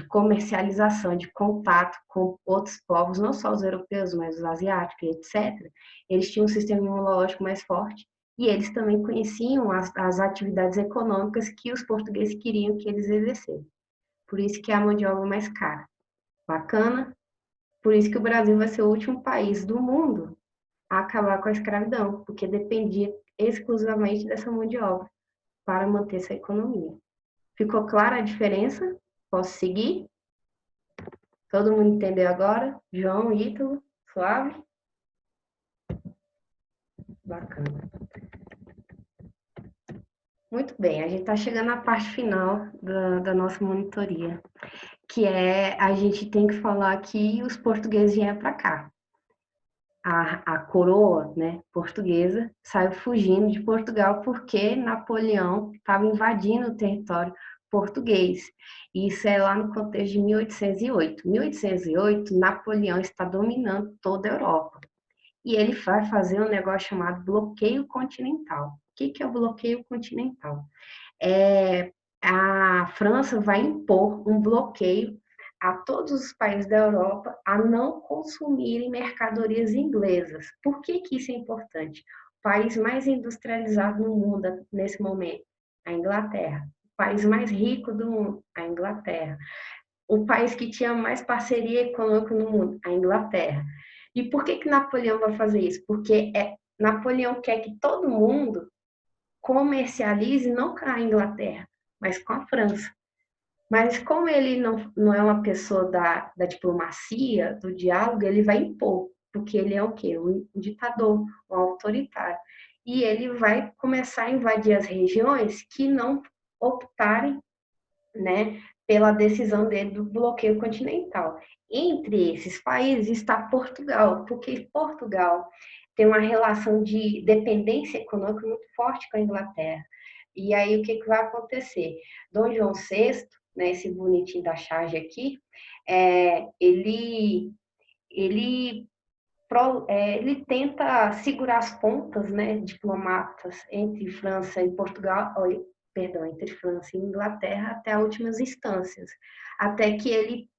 comercialização, de contato com outros povos, não só os europeus, mas os asiáticos, etc., eles tinham um sistema imunológico mais forte E eles também conheciam as atividades econômicas que os portugueses queriam que eles exercessem. Por isso que é a mão de obra mais cara. Bacana? Por isso que o Brasil vai ser o último país do mundo a acabar com a escravidão, porque dependia exclusivamente dessa mão de obra para manter essa economia. Ficou clara a diferença? Posso seguir? Todo mundo entendeu agora? João, Ítalo, suave? Bacana. Muito bem, a gente está chegando à parte final da nossa monitoria, que é a gente tem que falar que os portugueses vieram para cá. A coroa, né, portuguesa saiu fugindo de Portugal porque Napoleão estava invadindo o território português. Isso é lá no contexto de 1808. 1808, Napoleão está dominando toda a Europa. E ele vai fazer um negócio chamado bloqueio continental. O que é o bloqueio continental? A França vai impor um bloqueio a todos os países da Europa a não consumirem mercadorias inglesas. Por que isso é importante? O país mais industrializado no mundo nesse momento, a Inglaterra. O país mais rico do mundo, a Inglaterra. O país que tinha mais parceria econômica no mundo, a Inglaterra. E por que Napoleão vai fazer isso? Porque Napoleão quer que todo mundo comercialize não com a Inglaterra, mas com a França. Mas como ele não é uma pessoa da diplomacia, do diálogo, ele vai impor, porque ele é o quê? Um ditador, um autoritário. E ele vai começar a invadir as regiões que não optarem, né, pela decisão dele do bloqueio continental. Entre esses países está Portugal, porque Portugal tem uma relação de dependência econômica muito forte com a Inglaterra. E aí, o que vai acontecer? Dom João VI, né, esse bonitinho da charge aqui, ele tenta segurar as pontas, né, diplomatas entre França e Portugal, perdão, entre França e Inglaterra até as últimas instâncias, até que ele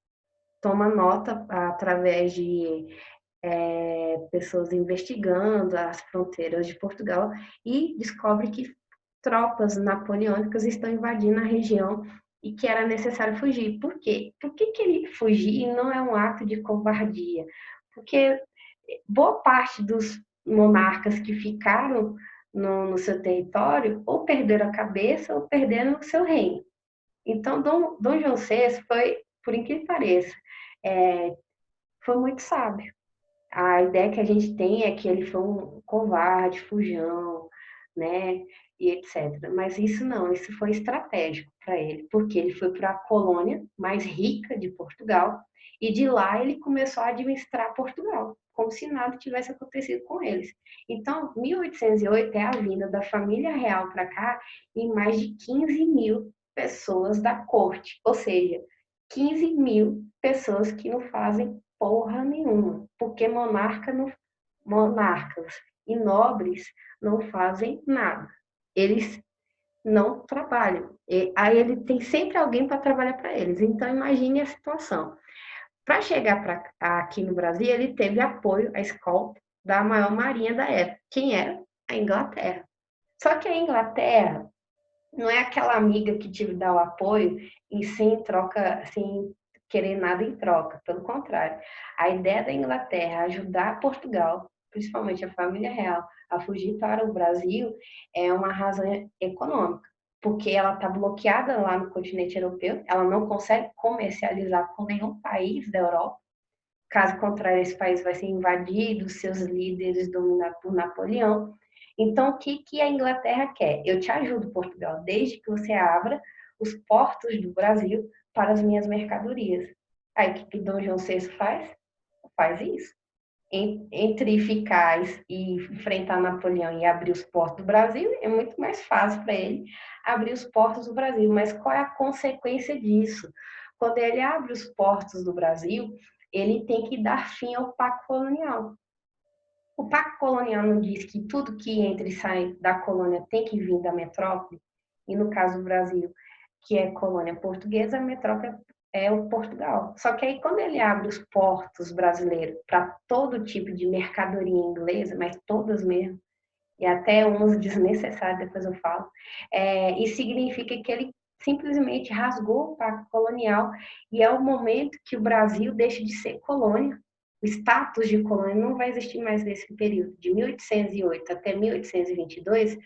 toma nota através de pessoas investigando as fronteiras de Portugal e descobre que tropas napoleônicas estão invadindo a região e que era necessário fugir. Por quê? Por que ele fugir não é um ato de covardia? Porque boa parte dos monarcas que ficaram no seu território ou perderam a cabeça ou perderam o seu reino. Então, Dom João VI foi, por incrível que pareça, foi muito sábio. A ideia que a gente tem é que ele foi um covarde, fujão, né, e etc. Mas isso não, isso foi estratégico para ele, porque ele foi para a colônia mais rica de Portugal e de lá ele começou a administrar Portugal, como se nada tivesse acontecido com eles. Então, 1808 é a vinda da família real para cá e mais de 15 mil pessoas da corte, ou seja, 15 mil pessoas que não fazem porra nenhuma, porque monarcas e nobres não fazem nada. Eles não trabalham. Aí ele tem sempre alguém para trabalhar para eles. Então imagine a situação. Para chegar aqui no Brasil, ele teve apoio, a escolta da maior marinha da época. Quem era? A Inglaterra. Só que a Inglaterra não é aquela amiga que te dá o apoio e sem troca, sem querer nada em troca. Pelo contrário, a ideia da Inglaterra ajudar Portugal, principalmente a família real, a fugir para o Brasil é uma razão econômica, porque ela está bloqueada lá no continente europeu, ela não consegue comercializar com nenhum país da Europa. Caso contrário, esse país vai ser invadido, seus líderes dominados por Napoleão. Então, o que a Inglaterra quer? Eu te ajudo, Portugal, desde que você abra os portos do Brasil para as minhas mercadorias. Aí, o que Dom João VI faz? Faz isso. Entre ficar e enfrentar Napoleão e abrir os portos do Brasil, é muito mais fácil para ele abrir os portos do Brasil. Mas qual é a consequência disso? Quando ele abre os portos do Brasil, ele tem que dar fim ao Pacto Colonial. O Pacto Colonial não diz que tudo que entra e sai da colônia tem que vir da metrópole, e no caso do Brasil, que é colônia portuguesa, a metrópole é o Portugal. Só que aí quando ele abre os portos brasileiros para todo tipo de mercadoria inglesa, mas todas mesmo, e até um uso desnecessário, depois eu falo, isso significa que ele simplesmente rasgou o pacto colonial e é o momento que o Brasil deixa de ser colônia. O status de colônia não vai existir mais nesse período. De 1808 até 1822,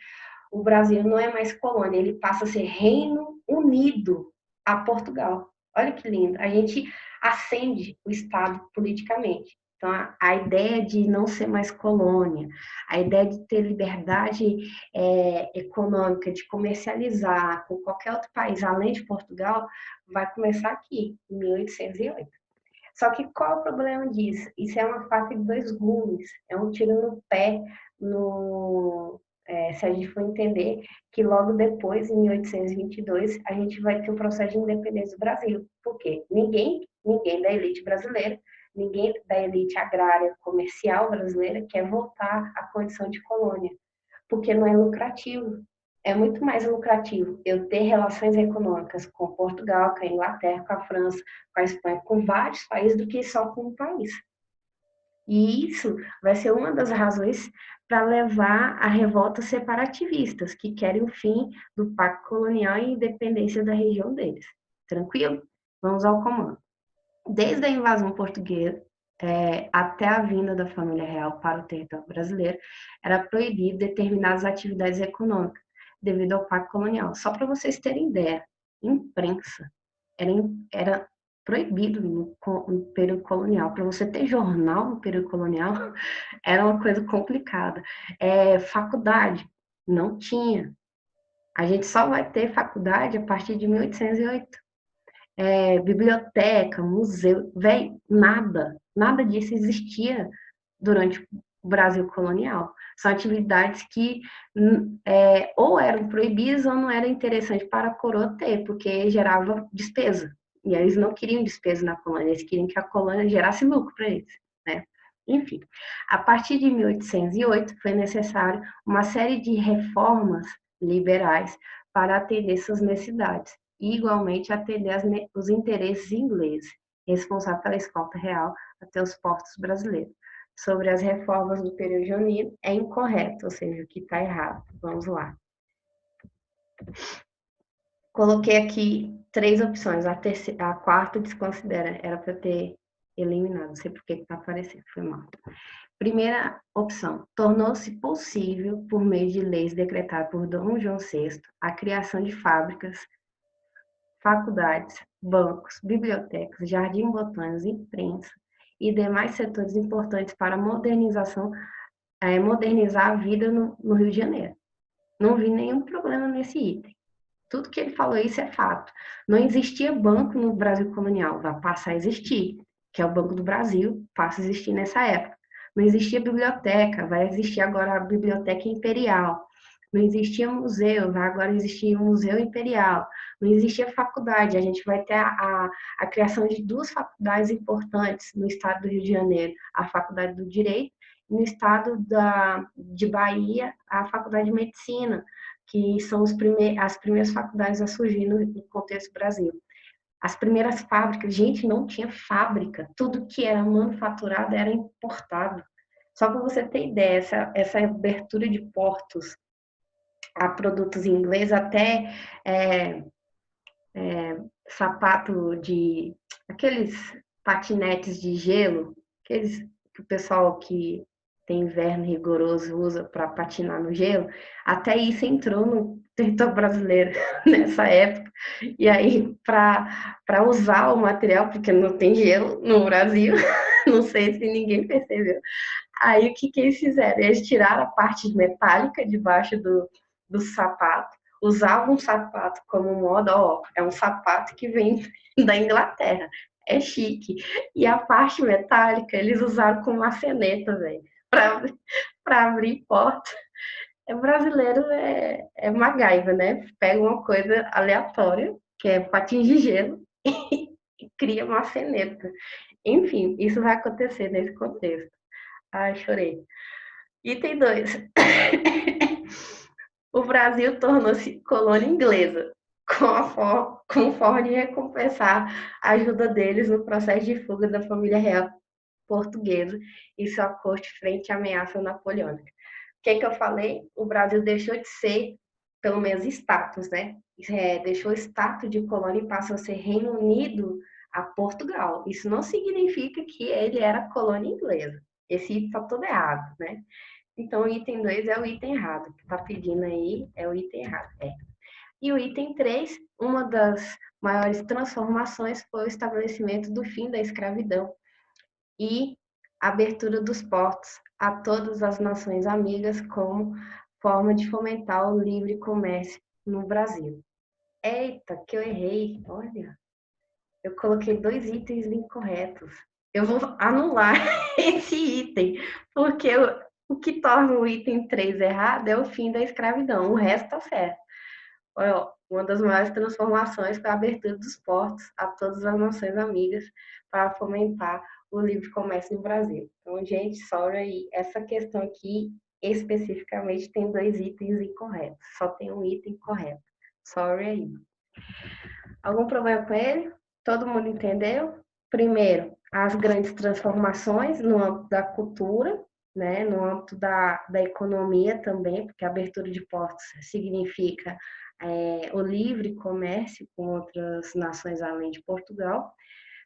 o Brasil não é mais colônia, ele passa a ser Reino Unido a Portugal. Olha que lindo. A gente ascende o Estado politicamente. Então, a ideia de não ser mais colônia, a ideia de ter liberdade econômica, de comercializar com qualquer outro país além de Portugal, vai começar aqui, em 1808. Só que qual é o problema disso? Isso é uma faca de dois gumes, é um tiro no pé, se a gente for entender que logo depois, em 1822, a gente vai ter o processo de independência do Brasil. Por quê? Ninguém da elite brasileira, ninguém da elite agrária comercial brasileira quer voltar à condição de colônia, porque não é lucrativo. É muito mais lucrativo eu ter relações econômicas com Portugal, com a Inglaterra, com a França, com a Espanha, com vários países, do que só com um país. E isso vai ser uma das razões para levar a revoltas separativistas, que querem o fim do pacto colonial e independência da região deles. Tranquilo? Vamos ao comando. Desde a invasão portuguesa até a vinda da família real para o território brasileiro, era proibido determinadas atividades econômicas devido ao pacto colonial. Só para vocês terem ideia, imprensa era proibido no período colonial. Para você ter jornal no período colonial, era uma coisa complicada. Faculdade, não tinha. A gente só vai ter faculdade a partir de 1808. Biblioteca, museu, nada disso existia durante o Brasil colonial. São atividades que ou eram proibidas ou não era interessante para a coroa ter, porque gerava despesa. E eles não queriam despesa na colônia, eles queriam que a colônia gerasse lucro para eles, né? Enfim, a partir de 1808 foi necessário uma série de reformas liberais para atender suas necessidades e igualmente atender os interesses ingleses, responsável pela escolta real até os portos brasileiros. Sobre as reformas do período junino, é incorreto, ou seja, o que está errado. Vamos lá. Coloquei aqui 3 opções, a quarta desconsidera, era para ter eliminado, não sei por que está aparecendo, foi mal. Primeira opção, tornou-se possível, por meio de leis decretadas por Dom João VI, a criação de fábricas, faculdades, bancos, bibliotecas, jardim botânicos, imprensa e demais setores importantes para modernizar a vida no Rio de Janeiro. Não vi nenhum problema nesse item. Tudo que ele falou isso é fato. Não existia banco no Brasil colonial, vai passar a existir, que é o Banco do Brasil, passa a existir nessa época. Não existia biblioteca, vai existir agora a Biblioteca Imperial. Não existia museu, vai agora existir o Museu Imperial. Não existia faculdade, a gente vai ter a criação de 2 faculdades importantes no estado do Rio de Janeiro, a Faculdade do Direito, e no estado de Bahia, a Faculdade de Medicina, que são as primeiras faculdades a surgir no contexto Brasil. As primeiras fábricas, gente, não tinha fábrica, tudo que era manufaturado era importado. Só para você ter ideia, essa abertura de portos a produtos ingleses, até sapato de aqueles patinetes de gelo, aqueles que o pessoal que tem inverno rigoroso usa para patinar no gelo, até isso entrou no território brasileiro nessa época. E aí, para usar o material, porque não tem gelo no Brasil, não sei se ninguém percebeu. Aí, o que eles fizeram? Eles tiraram a parte metálica debaixo do sapato, usavam um sapato como moda, é um sapato que vem da Inglaterra, é chique. E a parte metálica eles usaram como maçaneta, velho, para abrir porta. Brasileiro é MacGyver, né? Pega uma coisa aleatória, que é patins de gelo, e cria maçaneta. Enfim, isso vai acontecer nesse contexto. Ai, chorei. Item 2. O Brasil tornou-se colônia inglesa, com forma de recompensar a ajuda deles no processo de fuga da família real portuguesa e sua corte frente à ameaça napoleônica. que eu falei? O Brasil deixou de ser, pelo menos, status, né? Deixou o status de colônia e passou a ser Reino Unido a Portugal. Isso não significa que ele era colônia inglesa. Esse item está todo errado, né? Então, o item 2 é o item errado. O que está pedindo aí é o item errado. É. E o item 3, uma das maiores transformações foi o estabelecimento do fim da escravidão e abertura dos portos a todas as nações amigas como forma de fomentar o livre comércio no Brasil. Eita, que eu errei. Olha, eu coloquei 2 itens incorretos. Eu vou anular esse item, porque o que torna o item 3 errado é o fim da escravidão. O resto está certo. Olha, uma das maiores transformações foi a abertura dos portos a todas as nações amigas para fomentar o livre comércio no Brasil. Então, gente, sorry aí, essa questão aqui especificamente tem 2 itens incorretos, só tem um item correto. Sorry aí. Algum problema com ele? Todo mundo entendeu? Primeiro, as grandes transformações no âmbito da cultura, né, no âmbito da economia também, porque a abertura de portos significa o livre comércio com outras nações além de Portugal,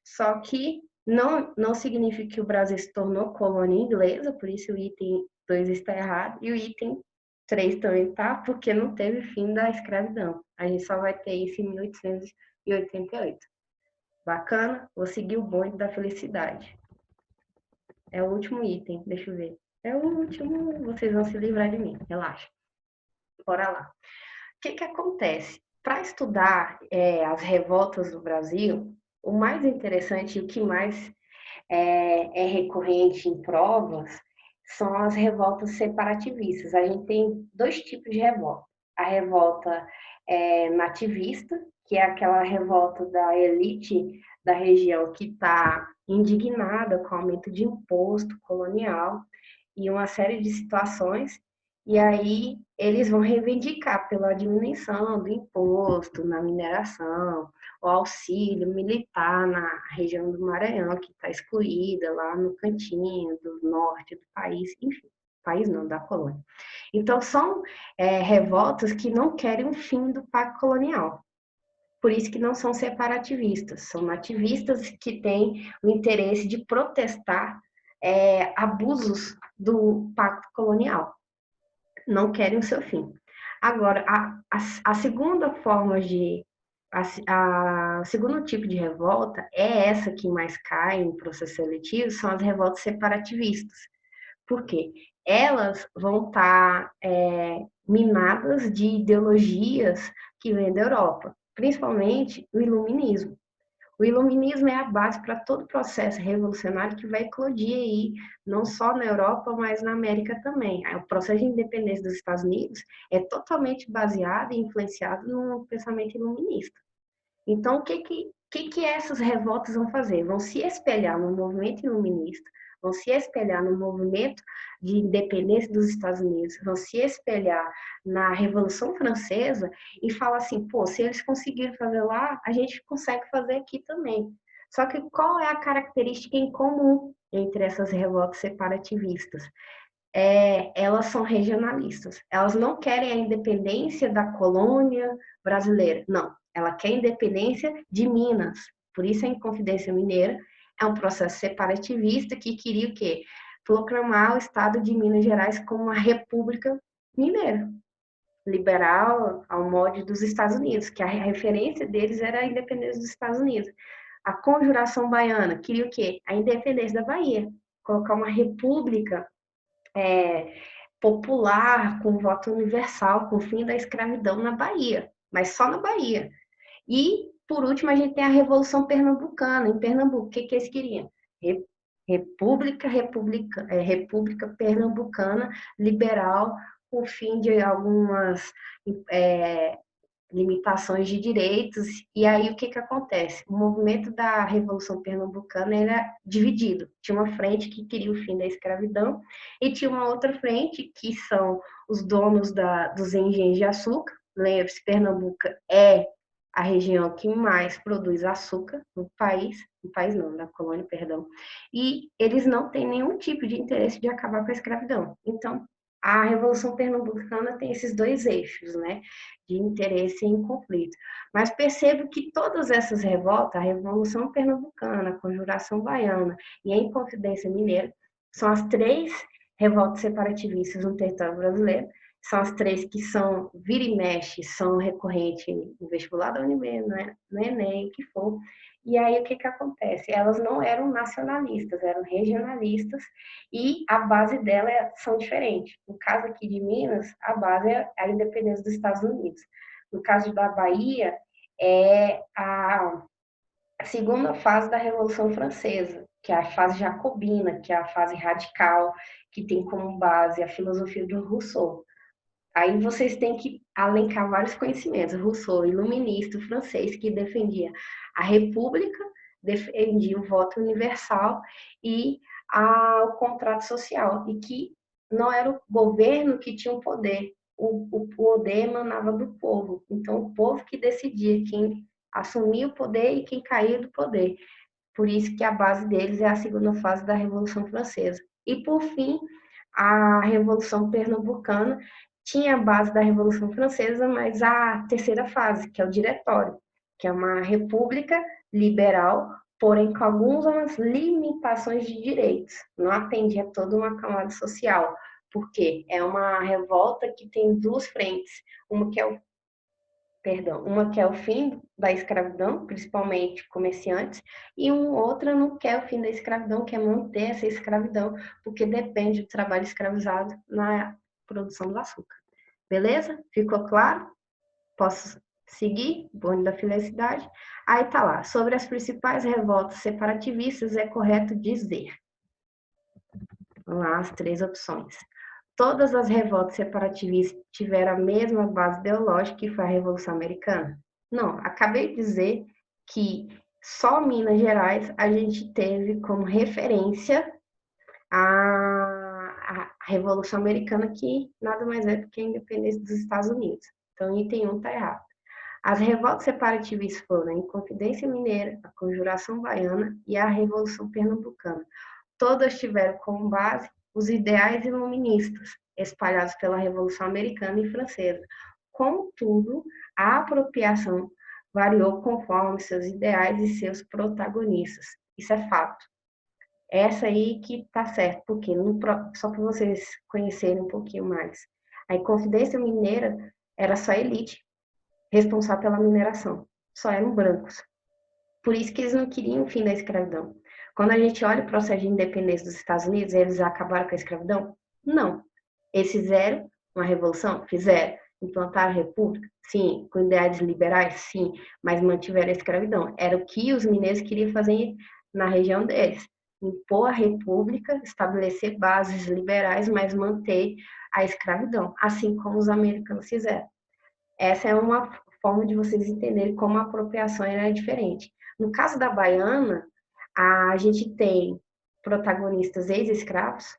só que não significa que o Brasil se tornou colônia inglesa, por isso o item 2 está errado, e o item 3 também está, porque não teve fim da escravidão. A gente só vai ter isso em 1888. Bacana? Vou seguir o bonde da felicidade. É o último item, deixa eu ver. É o último, vocês vão se livrar de mim, relaxa. Bora lá. O que acontece? Para estudar as revoltas do Brasil, o mais interessante e o que mais é recorrente em provas são as revoltas separativistas. A gente tem 2 tipos de revolta. A revolta nativista, que é aquela revolta da elite da região que está indignada com o aumento de imposto colonial e uma série de situações, e aí eles vão reivindicar pela diminuição do imposto na mineração, o auxílio militar na região do Maranhão, que está excluída lá no cantinho do norte do país, enfim, país não, da colônia. Então, são revoltas que não querem o fim do pacto colonial. Por isso que não são separativistas, são nativistas que têm o interesse de protestar abusos do pacto colonial. Não querem o seu fim. Agora, a segunda forma de o segundo tipo de revolta é essa que mais cai em processo seletivo, são as revoltas separativistas. Por quê? Elas vão estar minadas de ideologias que vêm da Europa, principalmente o iluminismo. O iluminismo é a base para todo o processo revolucionário que vai eclodir aí, não só na Europa, mas na América também. O processo de independência dos Estados Unidos é totalmente baseado e influenciado no pensamento iluminista. Então, o que essas revoltas vão fazer? Vão se espelhar no movimento iluminista, vão se espelhar no movimento de independência dos Estados Unidos, vão se espelhar na Revolução Francesa e falar assim, pô, se eles conseguiram fazer lá, a gente consegue fazer aqui também. Só que qual é a característica em comum entre essas revoltas separativistas? Elas são regionalistas. Elas não querem a independência da colônia brasileira. Não, ela quer a independência de Minas. Por isso a Inconfidência Mineira é um processo separativista que queria o quê? Proclamar o Estado de Minas Gerais como uma república mineira, liberal ao modo dos Estados Unidos, que a referência deles era a independência dos Estados Unidos. A Conjuração Baiana queria o quê? A independência da Bahia, colocar uma república popular, com voto universal, com o fim da escravidão na Bahia, mas só na Bahia. E, por último, a gente tem a Revolução Pernambucana. Em Pernambuco, o que eles queriam? República Pernambucana Liberal, com o fim de algumas limitações de direitos. E aí, o que acontece? O movimento da Revolução Pernambucana era dividido. Tinha uma frente que queria o fim da escravidão e tinha uma outra frente, que são os donos dos engenhos de açúcar. Lembre-se, Pernambuco é a região que mais produz açúcar no país não, na colônia, perdão, e eles não têm nenhum tipo de interesse de acabar com a escravidão. Então, a Revolução Pernambucana tem esses dois eixos, né, de interesse em conflito. Mas percebo que todas essas revoltas, a Revolução Pernambucana, a Conjuração Baiana e a Inconfidência Mineira, são as três revoltas separativistas no território brasileiro, são as três que são, vira e mexe, são recorrentes no vestibular da UNB, no Enem, o que for. E aí, o que acontece? Elas não eram nacionalistas, eram regionalistas, e a base dela são diferentes. No caso aqui de Minas, a base é a independência dos Estados Unidos. No caso da Bahia, é a segunda fase da Revolução Francesa, que é a fase jacobina, que é a fase radical, que tem como base a filosofia do Rousseau. Aí vocês têm que alencar vários conhecimentos. Rousseau, iluminista francês, que defendia a república, defendia o voto universal e o contrato social, e que não era o governo que tinha o poder, o poder emanava do povo. Então, o povo que decidia quem assumia o poder e quem caía do poder. Por isso que a base deles é a segunda fase da Revolução Francesa. E, por fim, a Revolução Pernambucana tinha a base da Revolução Francesa, mas a terceira fase, que é o Diretório, que é uma república liberal, porém com algumas limitações de direitos. Não atende a toda uma camada social, porque é uma revolta que tem duas frentes, uma que é o fim da escravidão, principalmente comerciantes, e outra não quer o fim da escravidão, quer manter essa escravidão, porque depende do trabalho escravizado na produção do açúcar. Beleza? Ficou claro? Posso seguir? Bonde da felicidade. Aí tá lá, sobre as principais revoltas separativistas é correto dizer. Vamos lá, as três opções. Todas as revoltas separativistas tiveram a mesma base ideológica que foi a Revolução Americana? Não, acabei de dizer que só Minas Gerais a gente teve como referência a Revolução Americana, que nada mais é do que a independência dos Estados Unidos. Então, item 1 está errado. As revoltas separativistas foram a Inconfidência Mineira, a Conjuração Baiana e a Revolução Pernambucana. Todas tiveram como base os ideais iluministas, espalhados pela Revolução Americana e Francesa. Contudo, a apropriação variou conforme seus ideais e seus protagonistas. Isso é fato. Essa aí que tá certo, porque só para vocês conhecerem um pouquinho mais. A Inconfidência Mineira era só elite responsável pela mineração. Só eram brancos. Por isso que eles não queriam o fim da escravidão. Quando a gente olha o processo de independência dos Estados Unidos, eles acabaram com a escravidão? Não. Eles fizeram uma revolução? Fizeram. Implantaram a república? Sim. Com ideais liberais? Sim. Mas mantiveram a escravidão. Era o que os mineiros queriam fazer na região deles. Impor a república, estabelecer bases liberais, mas manter a escravidão, assim como os americanos fizeram. Essa é uma forma de vocês entenderem como a apropriação era diferente. No caso da baiana, a gente tem protagonistas ex-escravos,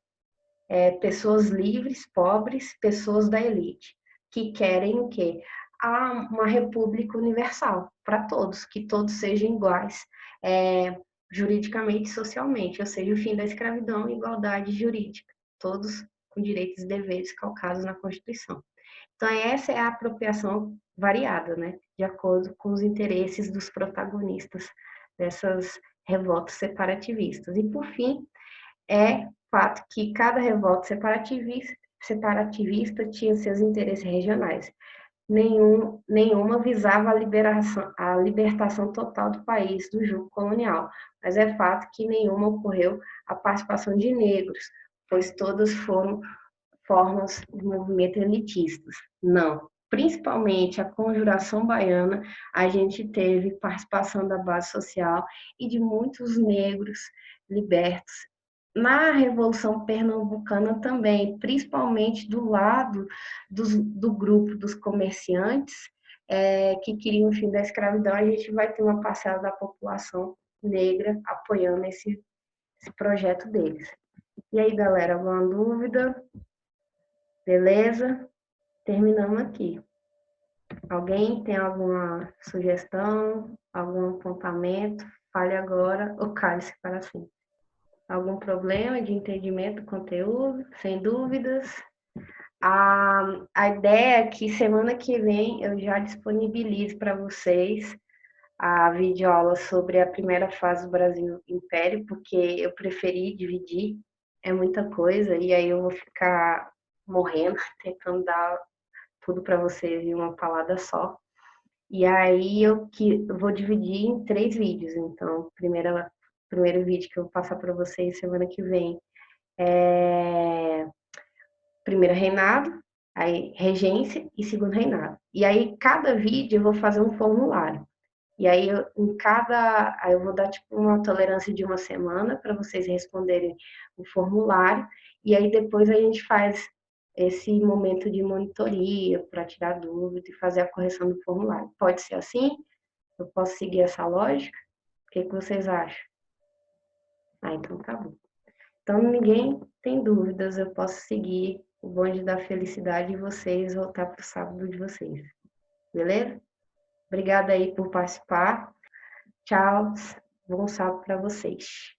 pessoas livres, pobres, pessoas da elite, que querem o quê? Uma república universal para todos, que todos sejam iguais, juridicamente e socialmente, ou seja, o fim da escravidão e igualdade jurídica, todos com direitos e deveres calcados na Constituição. Então, essa é a apropriação variada, né? De acordo com os interesses dos protagonistas dessas revoltas separativistas. E, por fim, é fato que cada revolta separativista tinha seus interesses regionais. Nenhuma visava a libertação total do país do jugo colonial, mas é fato que nenhuma ocorreu a participação de negros, pois todas foram formas de movimento elitistas. Não. Principalmente a Conjuração Baiana, a gente teve participação da base social e de muitos negros libertos. Na Revolução Pernambucana também, principalmente do lado do grupo dos comerciantes que queriam o fim da escravidão, a gente vai ter uma parcela da população negra apoiando esse projeto deles. E aí, galera, alguma dúvida? Beleza? Terminamos aqui. Alguém tem alguma sugestão, algum apontamento? Fale agora ou cale-se para sempre. Algum problema de entendimento do conteúdo? Sem dúvidas? A ideia é que semana que vem eu já disponibilize para vocês a videoaula sobre a primeira fase do Brasil Império, porque eu preferi dividir, é muita coisa, e aí eu vou ficar morrendo, tentando dar tudo para vocês em uma palada só. E aí eu vou dividir em 3 vídeos. Então, primeiro vídeo que eu vou passar para vocês semana que vem é primeiro reinado, aí regência e segundo reinado. E aí cada vídeo eu vou fazer um formulário. E aí aí eu vou dar tipo uma tolerância de uma semana para vocês responderem o formulário e aí depois a gente faz esse momento de monitoria para tirar dúvida e fazer a correção do formulário. Pode ser assim? Eu posso seguir essa lógica? O que vocês acham? Ah, então tá bom. Então ninguém tem dúvidas, eu posso seguir o bonde da felicidade e vocês voltar para o sábado de vocês. Beleza? Obrigada aí por participar. Tchau. Bom sábado para vocês.